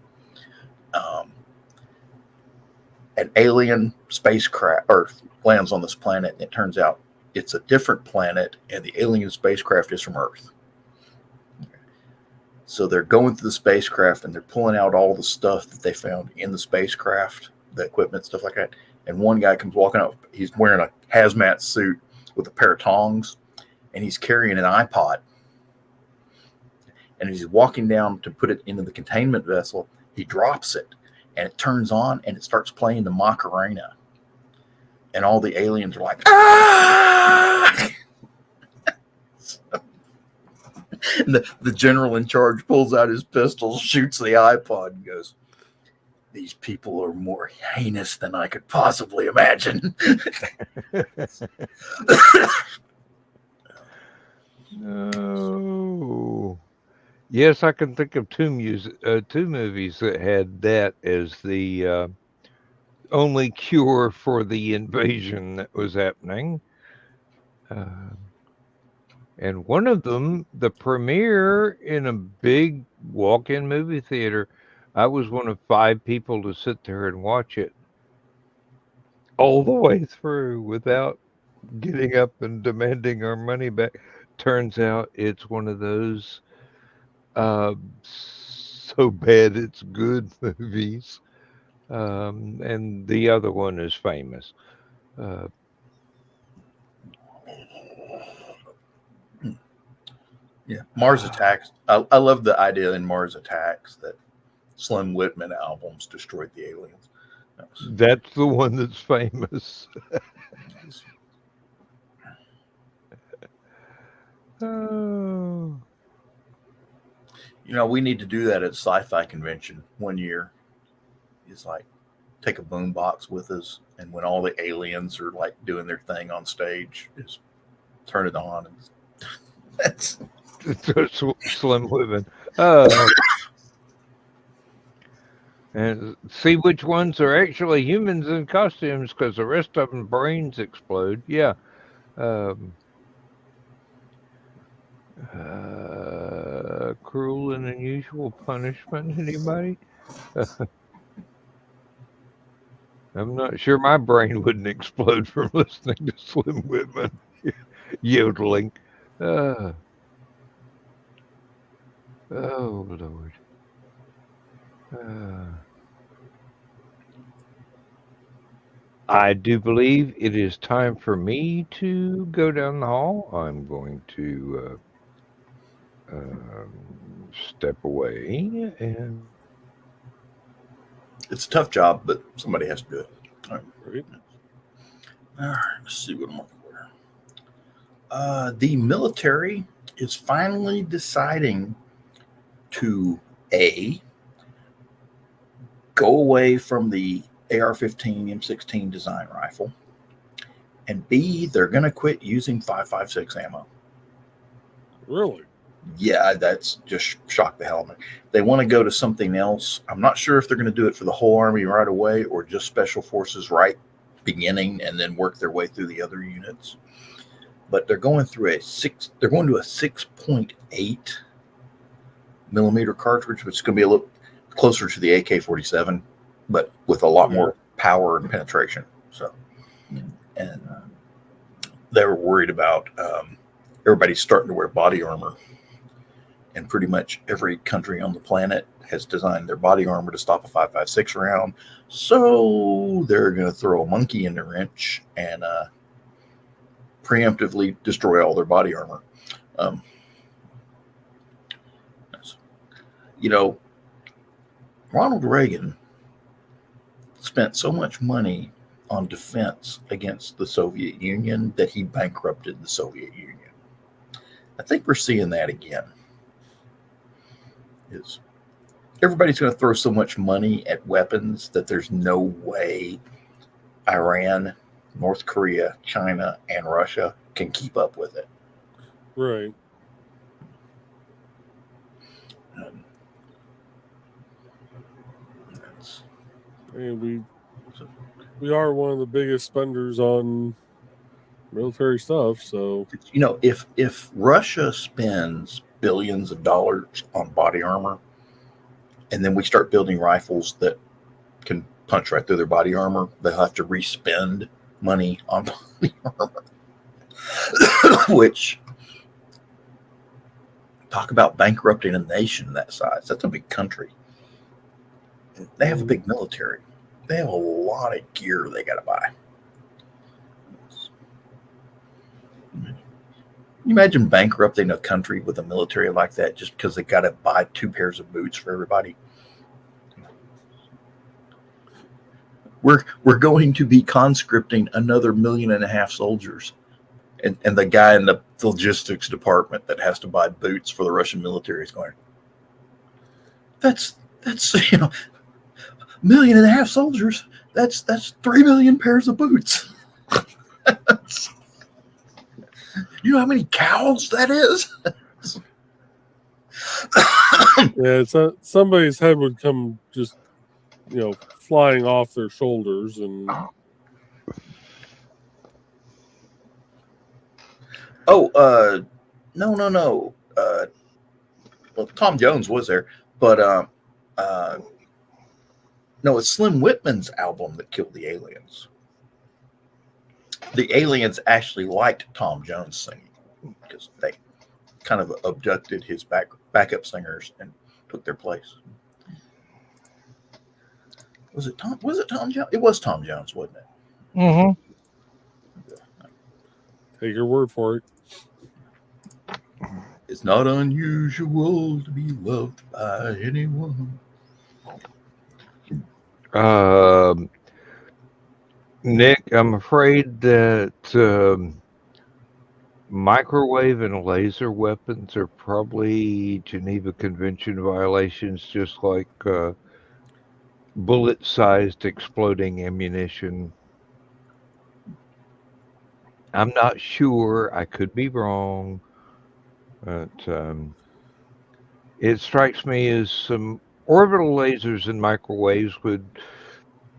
Speaker 3: An alien spacecraft Earth lands on this planet, and it turns out it's a different planet, and the alien spacecraft is from Earth. So they're going through the spacecraft and they're pulling out all the stuff that they found in the spacecraft, the equipment, stuff like that. And one guy comes walking up. He's wearing a hazmat suit with a pair of tongs, and he's carrying an iPod. And as he's walking down to put it into the containment vessel, he drops it, and it turns on, and it starts playing the Macarena. And all the aliens are like, ah! And the general in charge pulls out his pistol, shoots the iPod, and goes, "These people are more heinous than I could possibly imagine."
Speaker 2: No. Yes, I can think of two movies that had that as the only cure for the invasion that was happening. And one of them, the premiere in a big walk-in movie theater, I was one of 5 people to sit there and watch it all the way through without getting up and demanding our money back. Turns out it's one of those so bad it's good movies. And the other one is famous. Uh,
Speaker 3: Yeah, Mars Attacks. I love the idea in Mars Attacks that Slim Whitman albums destroyed the aliens.
Speaker 2: That's the one that's famous. Oh.
Speaker 3: We need to do that at Sci-Fi Convention one year. It's like take a boombox with us, and when all the aliens are like doing their thing on stage, just turn it on. And that's
Speaker 2: Slim Whitman. And see which ones are actually humans in costumes, because the rest of them brains explode. Yeah. Cruel and unusual punishment. Anybody? I'm not sure my brain wouldn't explode from listening to Slim Whitman yodeling. Oh, Lord. I do believe it is time for me to go down the hall. I'm going to step away, and
Speaker 3: it's a tough job, but somebody has to do it. All
Speaker 4: Right.
Speaker 3: right, let's see what I'm looking for. The military is finally deciding to go away from the AR-15 M16 design rifle, and B, they're going to quit using 5.56 ammo.
Speaker 4: Really?
Speaker 3: Yeah, that's just shocked the hell out of me. They want to go to something else. I'm not sure if they're going to do it for the whole Army right away or just Special Forces right beginning and then work their way through the other units. But they're going through they're going to a 6.8 millimeter cartridge, which is going to be a little closer to the AK-47, but with a lot more power and penetration. So, and they were worried about everybody's starting to wear body armor, and pretty much every country on the planet has designed their body armor to stop a 5.56 round. So they're going to throw a monkey in the wrench and preemptively destroy all their body armor. Ronald Reagan spent so much money on defense against the Soviet Union that he bankrupted the Soviet Union. I think we're seeing that again. Everybody's going to throw so much money at weapons that there's no way Iran, North Korea, China, and Russia can keep up with it.
Speaker 4: Right. And we are one of the biggest spenders on military stuff. So
Speaker 3: if Russia spends billions of dollars on body armor, and then we start building rifles that can punch right through their body armor, they'll have to re-spend money on body armor. Which, talk about bankrupting a nation that size. That's a big country. They have a big military. They have a lot of gear they got to buy. You imagine bankrupting a country with a military like that just because they got to buy 2 pairs of boots for everybody? We're going to be conscripting another 1.5 million soldiers, and the guy in the logistics department that has to buy boots for the Russian military is going, that's 1.5 million soldiers. That's 3 million pairs of boots. You know how many cows that is?
Speaker 4: Yeah, somebody's head would come just, flying off their shoulders. And
Speaker 3: no. Well, Tom Jones was there, but no, it's Slim Whitman's album that killed the aliens. The aliens actually liked Tom Jones singing because they kind of abducted his backup singers and took their place. Was it Tom Jones? It was Tom Jones, wasn't it?
Speaker 2: Mm-hmm.
Speaker 4: Take your word for it.
Speaker 3: It's not unusual to be loved by anyone.
Speaker 2: Nick, I'm afraid that microwave and laser weapons are probably Geneva Convention violations, just like bullet-sized exploding ammunition. I'm not sure. I could be wrong. But it strikes me as some orbital lasers and microwaves would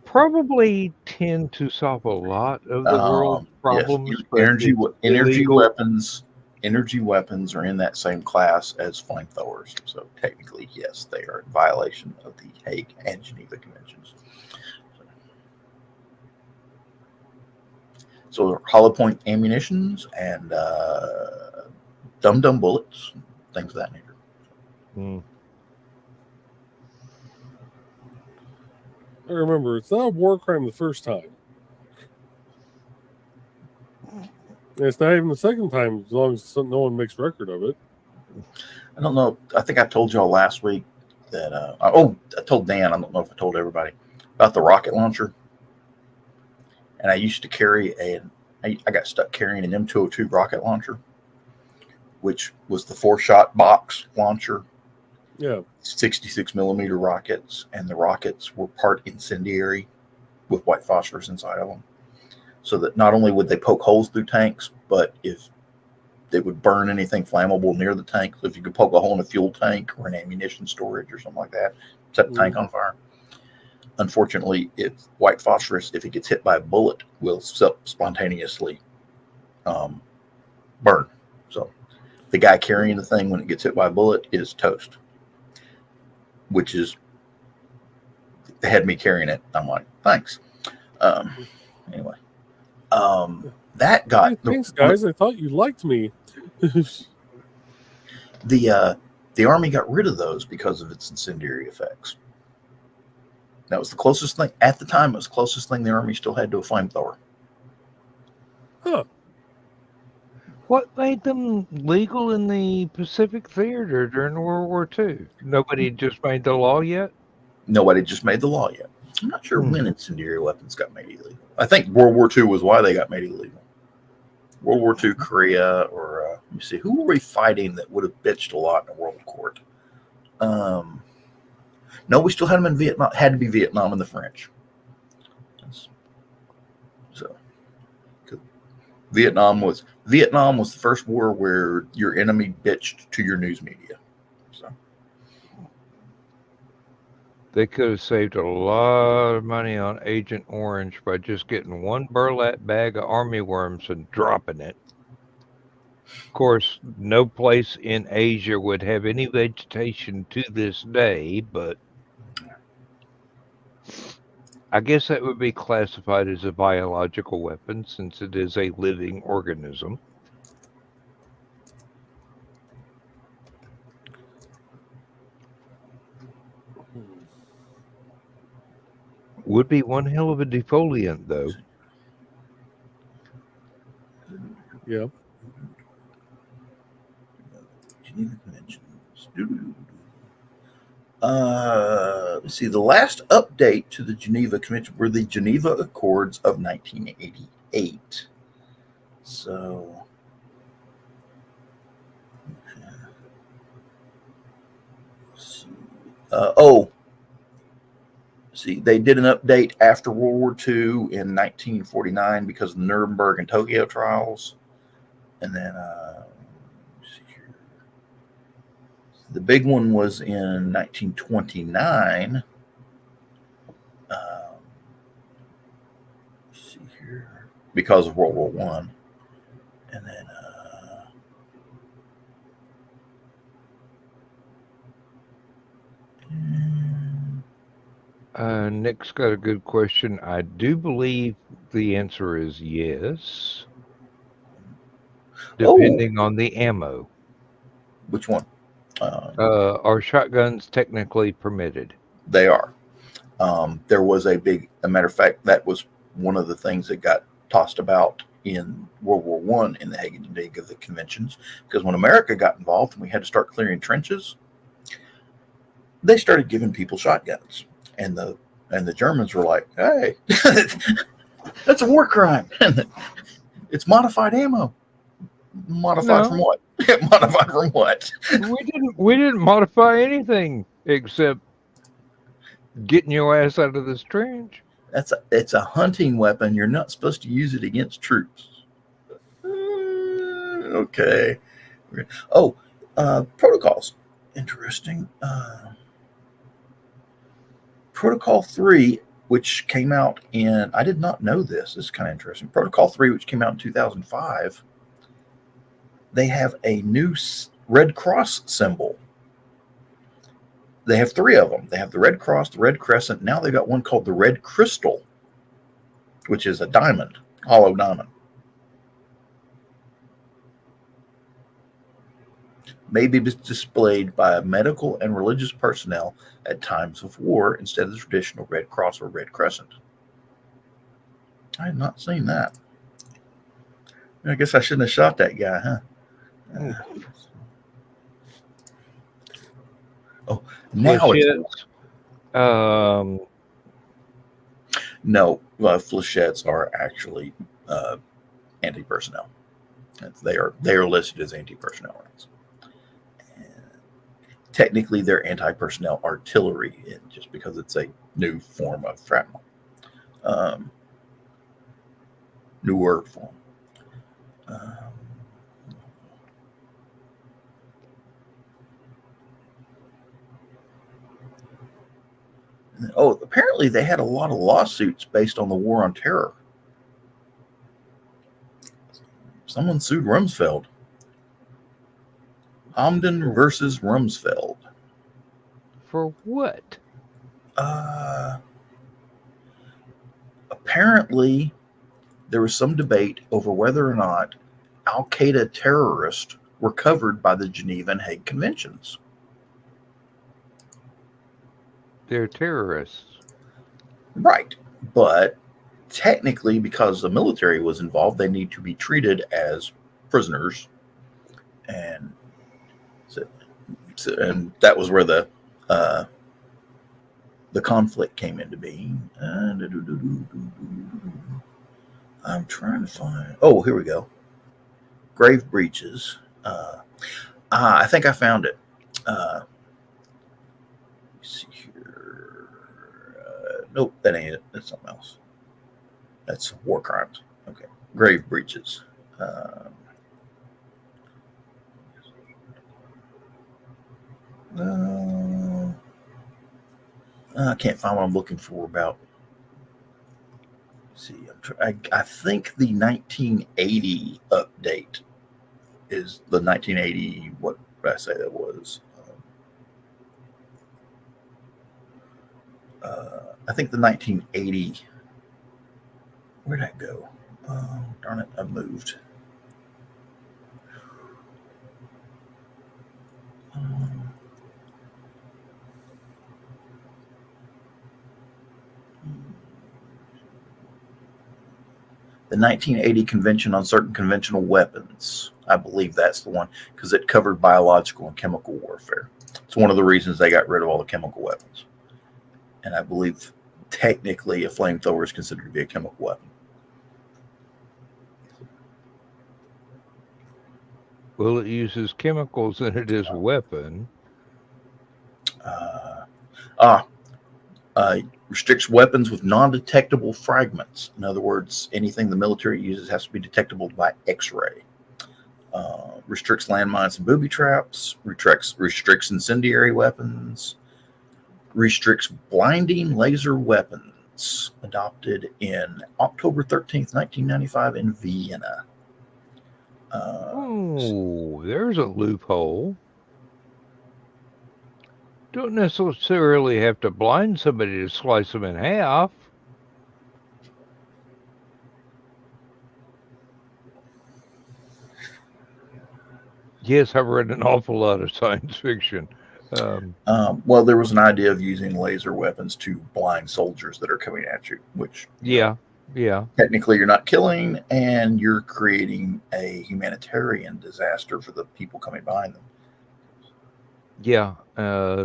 Speaker 2: probably tend to solve a lot of the world's
Speaker 3: Yes,
Speaker 2: problems, but it's
Speaker 3: energy
Speaker 2: illegal.
Speaker 3: weapons. Energy weapons are in that same class as flamethrowers. So technically, yes, they are in violation of the Hague and Geneva Conventions. So hollow point ammunitions and dum-dum bullets, things of that nature.
Speaker 2: Hmm.
Speaker 4: I remember, it's not a war crime the first time. And it's not even the second time, as long as no one makes record of it.
Speaker 3: I don't know. I think I told y'all last week that. I told Dan. I don't know if I told everybody about the rocket launcher. And I used to carry I got stuck carrying an M202 rocket launcher, which was the 4-shot box launcher.
Speaker 4: Yeah.
Speaker 3: 66 millimeter rockets, and the rockets were part incendiary with white phosphorus inside of them. So that not only would they poke holes through tanks, but if they would burn anything flammable near the tank. So if you could poke a hole in a fuel tank or an ammunition storage or something like that, set the tank on fire. Unfortunately, if white phosphorus, if it gets hit by a bullet, will spontaneously burn. So the guy carrying the thing when it gets hit by a bullet is toast, which is they had me carrying it. I'm like, thanks. Anyway, that got
Speaker 4: Hey, thanks, guys. I thought you liked me.
Speaker 3: the Army got rid of those because of its incendiary effects. That was the closest thing at the time. It was the closest thing the Army still had to a flamethrower.
Speaker 4: Huh.
Speaker 2: What made them legal in the Pacific Theater during World War II? Nobody just made the law yet?
Speaker 3: Nobody just made the law yet. I'm not sure when incendiary weapons got made illegal. I think World War II was why they got made illegal. World War II, Korea, or let me see, who were we fighting that would have bitched a lot in a world court? No, we still had them in Vietnam. Had to be Vietnam and the French. So, Vietnam was the first war where your enemy bitched to your news media. So
Speaker 2: they could have saved a lot of money on Agent Orange by just getting one burlap bag of army worms and dropping it. Of course, no place in Asia would have any vegetation to this day, but I guess that would be classified as a biological weapon since it is a living organism. Would be one hell of a defoliant, though.
Speaker 4: Yeah.
Speaker 3: Let's see. The last update to the Geneva Convention were the Geneva Accords of 1988. So, see, they did an update after World War II in 1949 because of the Nuremberg and Tokyo trials, and then the big one was in 1929. See here, because of World War I, and then.
Speaker 2: Nick's got a good question. I do believe the answer is yes, depending on the ammo.
Speaker 3: Which one?
Speaker 2: Are shotguns technically permitted?
Speaker 3: They are. There was a matter of fact, that was one of the things that got tossed about in World War One in the Hague of the conventions, because when America got involved and we had to start clearing trenches, they started giving people shotguns, and the Germans were like, "Hey, that's a war crime. It's modified ammo. Modified from
Speaker 2: No.
Speaker 3: what? Modified from what?
Speaker 2: We didn't modify anything except getting your ass out of this trench.
Speaker 3: It's a hunting weapon. You're not supposed to use it against troops." Okay. Oh, protocols. Interesting. Protocol 3, which came out in, I did not know this. This is kind of interesting. Protocol 3, which came out in 2005, they have a new Red Cross symbol. They have 3 of them. They have the Red Cross, the Red Crescent. Now they've got one called the Red Crystal, which is a diamond, hollow diamond. May be displayed by medical and religious personnel at times of war instead of the traditional Red Cross or Red Crescent. I had not seen that. I guess I shouldn't have shot that guy, huh? Oh, now it's... No, flechettes are actually anti-personnel. They are listed as anti-personnel ranks. Technically, they're anti-personnel artillery, just because it's a new form of shrapnel. Newer form. Apparently they had a lot of lawsuits based on the War on Terror. Someone sued Rumsfeld. Hamdan versus Rumsfeld.
Speaker 2: For what?
Speaker 3: Apparently, there was some debate over whether or not Al-Qaeda terrorists were covered by the Geneva and Hague Conventions.
Speaker 2: They're terrorists.
Speaker 3: Right. But technically, because the military was involved, they need to be treated as prisoners. And and that was where the conflict came into being. I'm trying to find... Oh, here we go. Grave breaches. I think I found it. Let's see here. Nope, that ain't it. That's something else. That's war crimes. Okay. Grave breaches. I can't find what I'm looking for about. Let's see, I think the 1980 update is the 1980. What did I say that was? I think the 1980. Where'd that go? Darn it! I moved. The 1980 Convention on Certain Conventional Weapons. I believe that's the one, because it covered biological and chemical warfare. It's one of the reasons they got rid of all the chemical weapons. And I believe technically a flamethrower is considered to be a chemical weapon.
Speaker 2: Well, it uses chemicals in it as a weapon.
Speaker 3: Restricts weapons with non-detectable fragments. In other words, anything the military uses has to be detectable by X-ray. Restricts landmines and booby traps. Restricts incendiary weapons. Restricts blinding laser weapons. Adopted in October 13th, 1995 in Vienna.
Speaker 2: There's a loophole. Don't necessarily have to blind somebody to slice them in half. Yes, I've read an awful lot of science fiction.
Speaker 3: Well, there was an idea of using laser weapons to blind soldiers that are coming at you, which
Speaker 2: yeah, Yeah.
Speaker 3: Technically, you're not killing, and you're creating a humanitarian disaster for the people coming behind them.
Speaker 2: Yeah.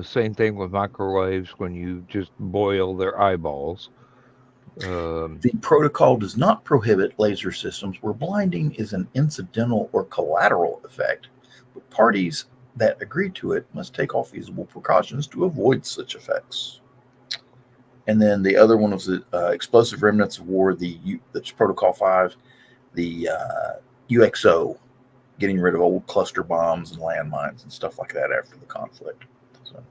Speaker 2: Same thing with microwaves when you just boil their eyeballs.
Speaker 3: The protocol does not prohibit laser systems where blinding is an incidental or collateral effect, but parties that agree to it must take all feasible precautions to avoid such effects. And then the other one was the explosive remnants of war, that's Protocol 5, the UXO, getting rid of old cluster bombs and landmines and stuff like that after the conflict. So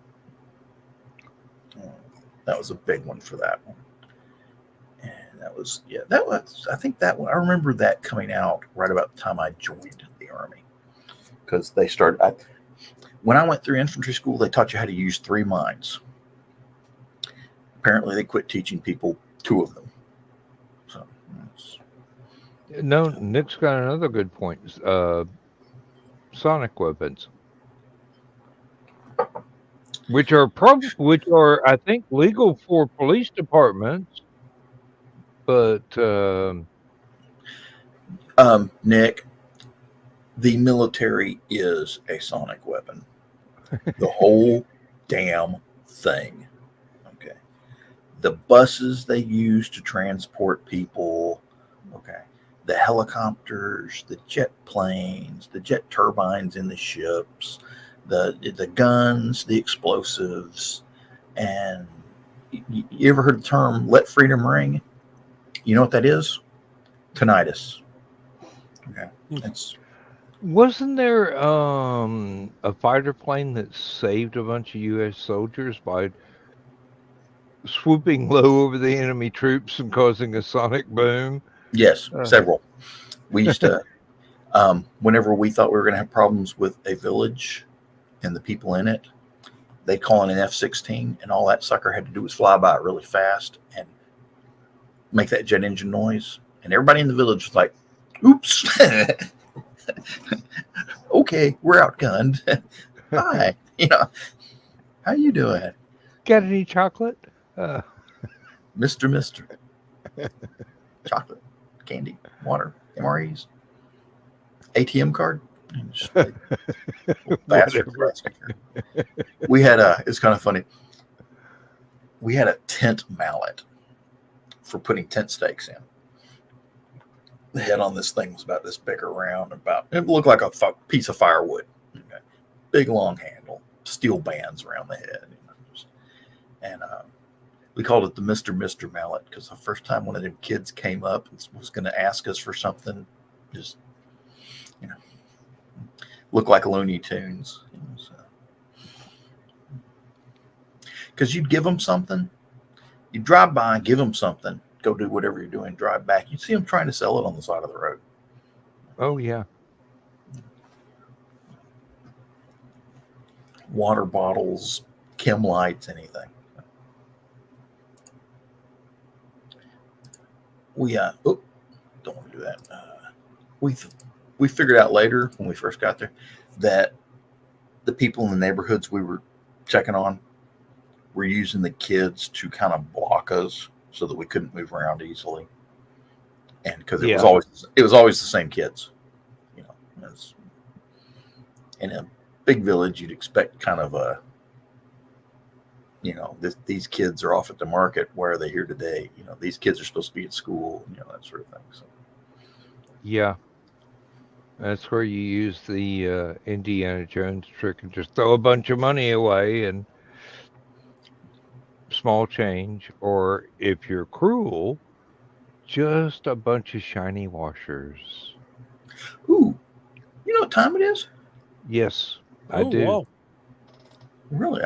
Speaker 3: that was a big one for that one. And I think that one, I remember that coming out right about the time I joined the Army. Because they started, when I went through infantry school, they taught you how to use 3 mines. Apparently, they quit teaching people 2 of them. So,
Speaker 2: no, Nick's got another good point. Sonic weapons, which are I think legal for police departments, but
Speaker 3: Nick, the military is a sonic weapon. The whole damn thing. Okay. The buses they use to transport people. Okay. The helicopters, the jet planes, the jet turbines in the ships, the guns, the explosives, and you ever heard the term "let freedom ring"? You know what that is? Tinnitus. Okay, it's
Speaker 2: wasn't there a fighter plane that saved a bunch of U.S. soldiers by swooping low over the enemy troops and causing a sonic boom?
Speaker 3: yes, several. We used to, whenever we thought we were going to have problems with a village and the people in it, they'd call in an F-16, and all that sucker had to do was fly by it really fast and make that jet engine noise, and everybody in the village was like, "Oops." Okay, we're outgunned. Hi, how you doing,
Speaker 2: Got any chocolate?
Speaker 3: Mister? Chocolate, candy, water, MREs, ATM card.
Speaker 2: Whatever.
Speaker 3: We had it's kind of funny. We had a tent mallet for putting tent stakes in. The head on this thing was about this big around, it looked like a piece of firewood. Okay. Big long handle, steel bands around the head. And we called it the Mr. Mallet because the first time one of them kids came up and was going to ask us for something, just, looked like Looney Tunes. Because you'd give them something, you'd drive by and give them something, go do whatever you're doing, drive back. You'd see them trying to sell it on the side of the road.
Speaker 2: Oh, yeah.
Speaker 3: Water bottles, chem lights, anything. We don't want to do that. We figured out later when we first got there that the people in the neighborhoods we were checking on were using the kids to kind of block us so that we couldn't move around easily. And because it was always the same kids, in a big village, you'd expect kind of a, these kids are off at the market. Where are they here today? These kids are supposed to be at school, that sort of thing. So.
Speaker 2: Yeah. That's where you use the Indiana Jones trick and just throw a bunch of money away and small change. Or if you're cruel, just a bunch of shiny washers.
Speaker 3: Ooh, you know what time it is?
Speaker 2: Yes, I do.
Speaker 4: Wow.
Speaker 3: Really,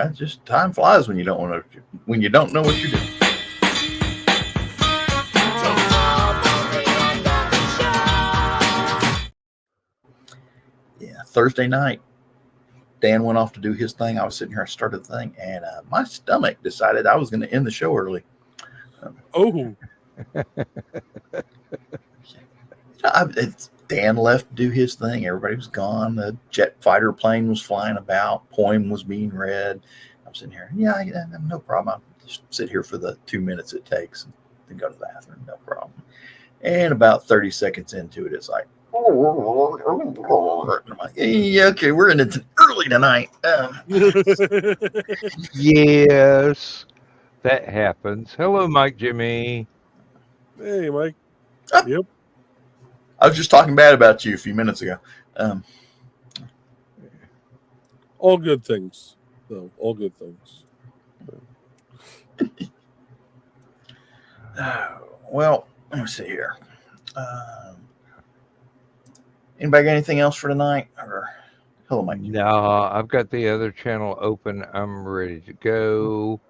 Speaker 3: time flies when you don't know what you're doing. Yeah, Thursday night, Dan went off to do his thing. I was sitting here, I started the thing, and my stomach decided I was going to end the show early. Dan left to do his thing. Everybody was gone. The jet fighter plane was flying about. Poem was being read. I'm sitting here. Yeah, no problem. I'll just sit here for the 2 minutes it takes. then go to the bathroom, no problem. And about 30 seconds into it, it's like, I'm like, yeah, okay, we're in it early tonight.
Speaker 2: Yes, that happens. Hello, Mike Jimmy.
Speaker 4: Hey, Mike.
Speaker 3: Oh.
Speaker 4: Yep.
Speaker 3: I was just talking bad about you a few minutes ago.
Speaker 4: All good things. No, all good things.
Speaker 3: Well, let me see here. Anybody got anything else for tonight? Or hello, Mike.
Speaker 2: No, I've got the other channel open. I'm ready to go.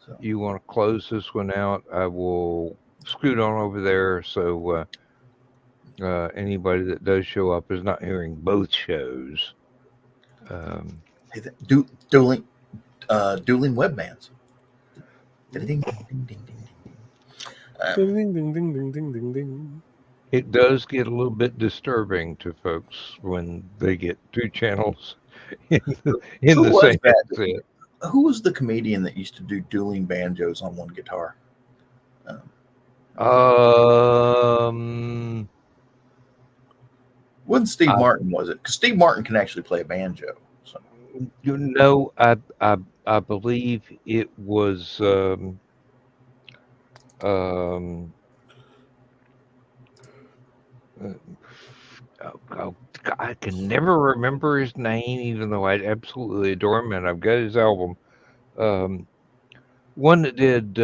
Speaker 3: So,
Speaker 2: You want to close this one out? I will scoot on over there so anybody that does show up is not hearing both shows.
Speaker 3: hey, dueling web bands. Ding, ding, ding, ding, ding, ding.
Speaker 4: Ding, ding, ding, ding, ding, ding, ding, ding.
Speaker 2: It does get a little bit disturbing to folks when they get two channels in the same headset.
Speaker 3: Who was the comedian that used to do dueling banjos on one guitar? Wasn't Steve Martin, was it? Because Steve Martin can actually play a banjo. So.
Speaker 2: You know, I believe it was I can never remember his name, even though I absolutely adore him, and I've got his album. One that did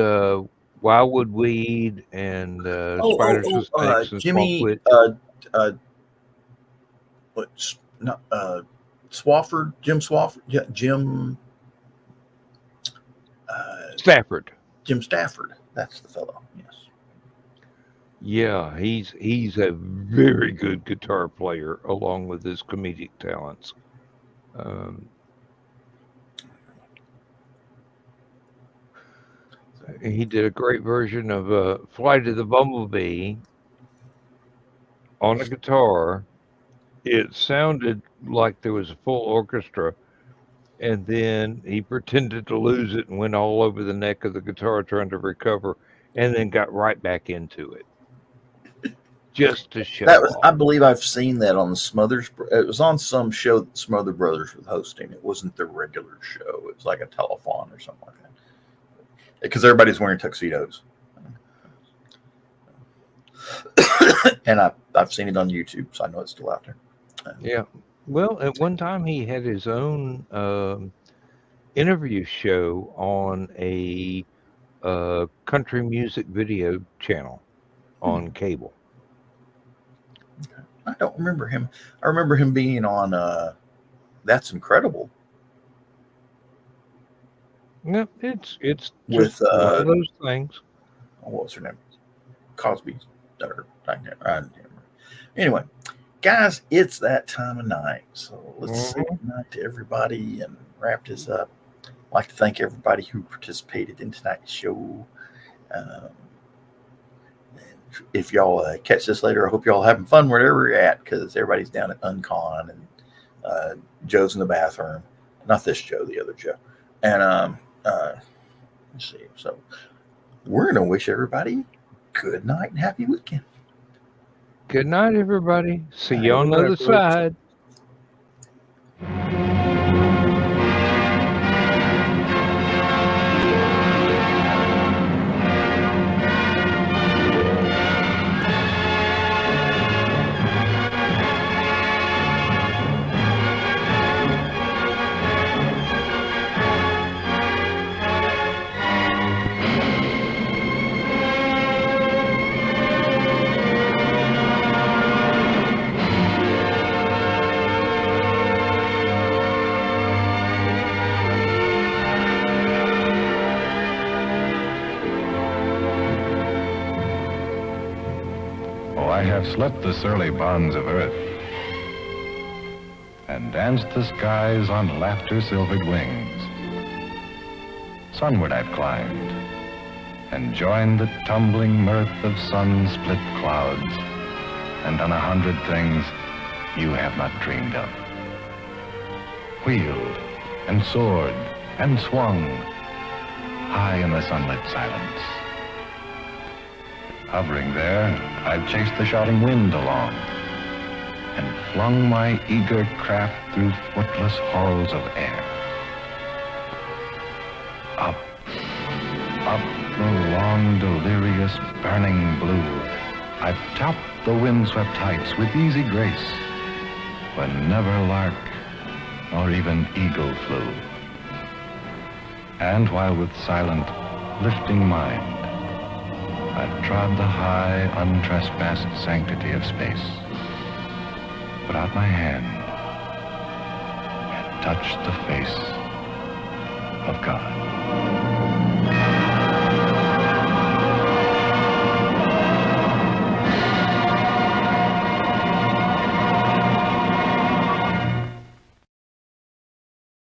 Speaker 2: Wildwood Weed and Spiders and Snakes and
Speaker 3: Jimmy, Swafford, Jim Swafford, Jim
Speaker 2: Stafford.
Speaker 3: Jim Stafford, that's the fellow. Yes.
Speaker 2: Yeah, he's a very good guitar player, along with his comedic talents. He did a great version of Flight of the Bumblebee on a guitar. It sounded like there was a full orchestra, and then he pretended to lose it and went all over the neck of the guitar trying to recover, and then got right back into it. Just to show off.
Speaker 3: I believe I've seen that on the Smothers. It was on some show that Smother Brothers was hosting. It wasn't the regular show. It was like a telethon or something like that. Because everybody's wearing tuxedos. And I've seen it on YouTube, so I know it's still out there.
Speaker 2: Yeah. Well, at one time he had his own interview show on a country music video channel on cable.
Speaker 3: I don't remember him. I remember him being on That's Incredible.
Speaker 2: No, it's
Speaker 3: with
Speaker 2: just one of those things.
Speaker 3: What was her name? Cosby's daughter. Anyway, guys, it's that time of night. So let's say goodnight to everybody and wrap this up. I'd like to thank everybody who participated in tonight's show. If y'all catch this later, I hope y'all having fun wherever you're at, because everybody's down at Uncon and Joe's in the bathroom. Not this Joe, the other Joe. And let's see. So we're going to wish everybody good night and happy weekend.
Speaker 2: Good night, everybody. See you on the other side.
Speaker 5: Slept the surly bonds of earth and danced the skies on laughter-silvered wings. Sunward I've climbed and joined the tumbling mirth of sun-split clouds and done 100 things you have not dreamed of. Wheeled and soared and swung high in the sunlit silence. Hovering there, I've chased the shouting wind along and flung my eager craft through footless halls of air. Up, up the long, delirious, burning blue, I've topped the windswept heights with easy grace, when never lark nor even eagle flew. And while with silent, lifting mind, I've trod the high, untrespassed sanctity of space, put out my hand and touched the face of God.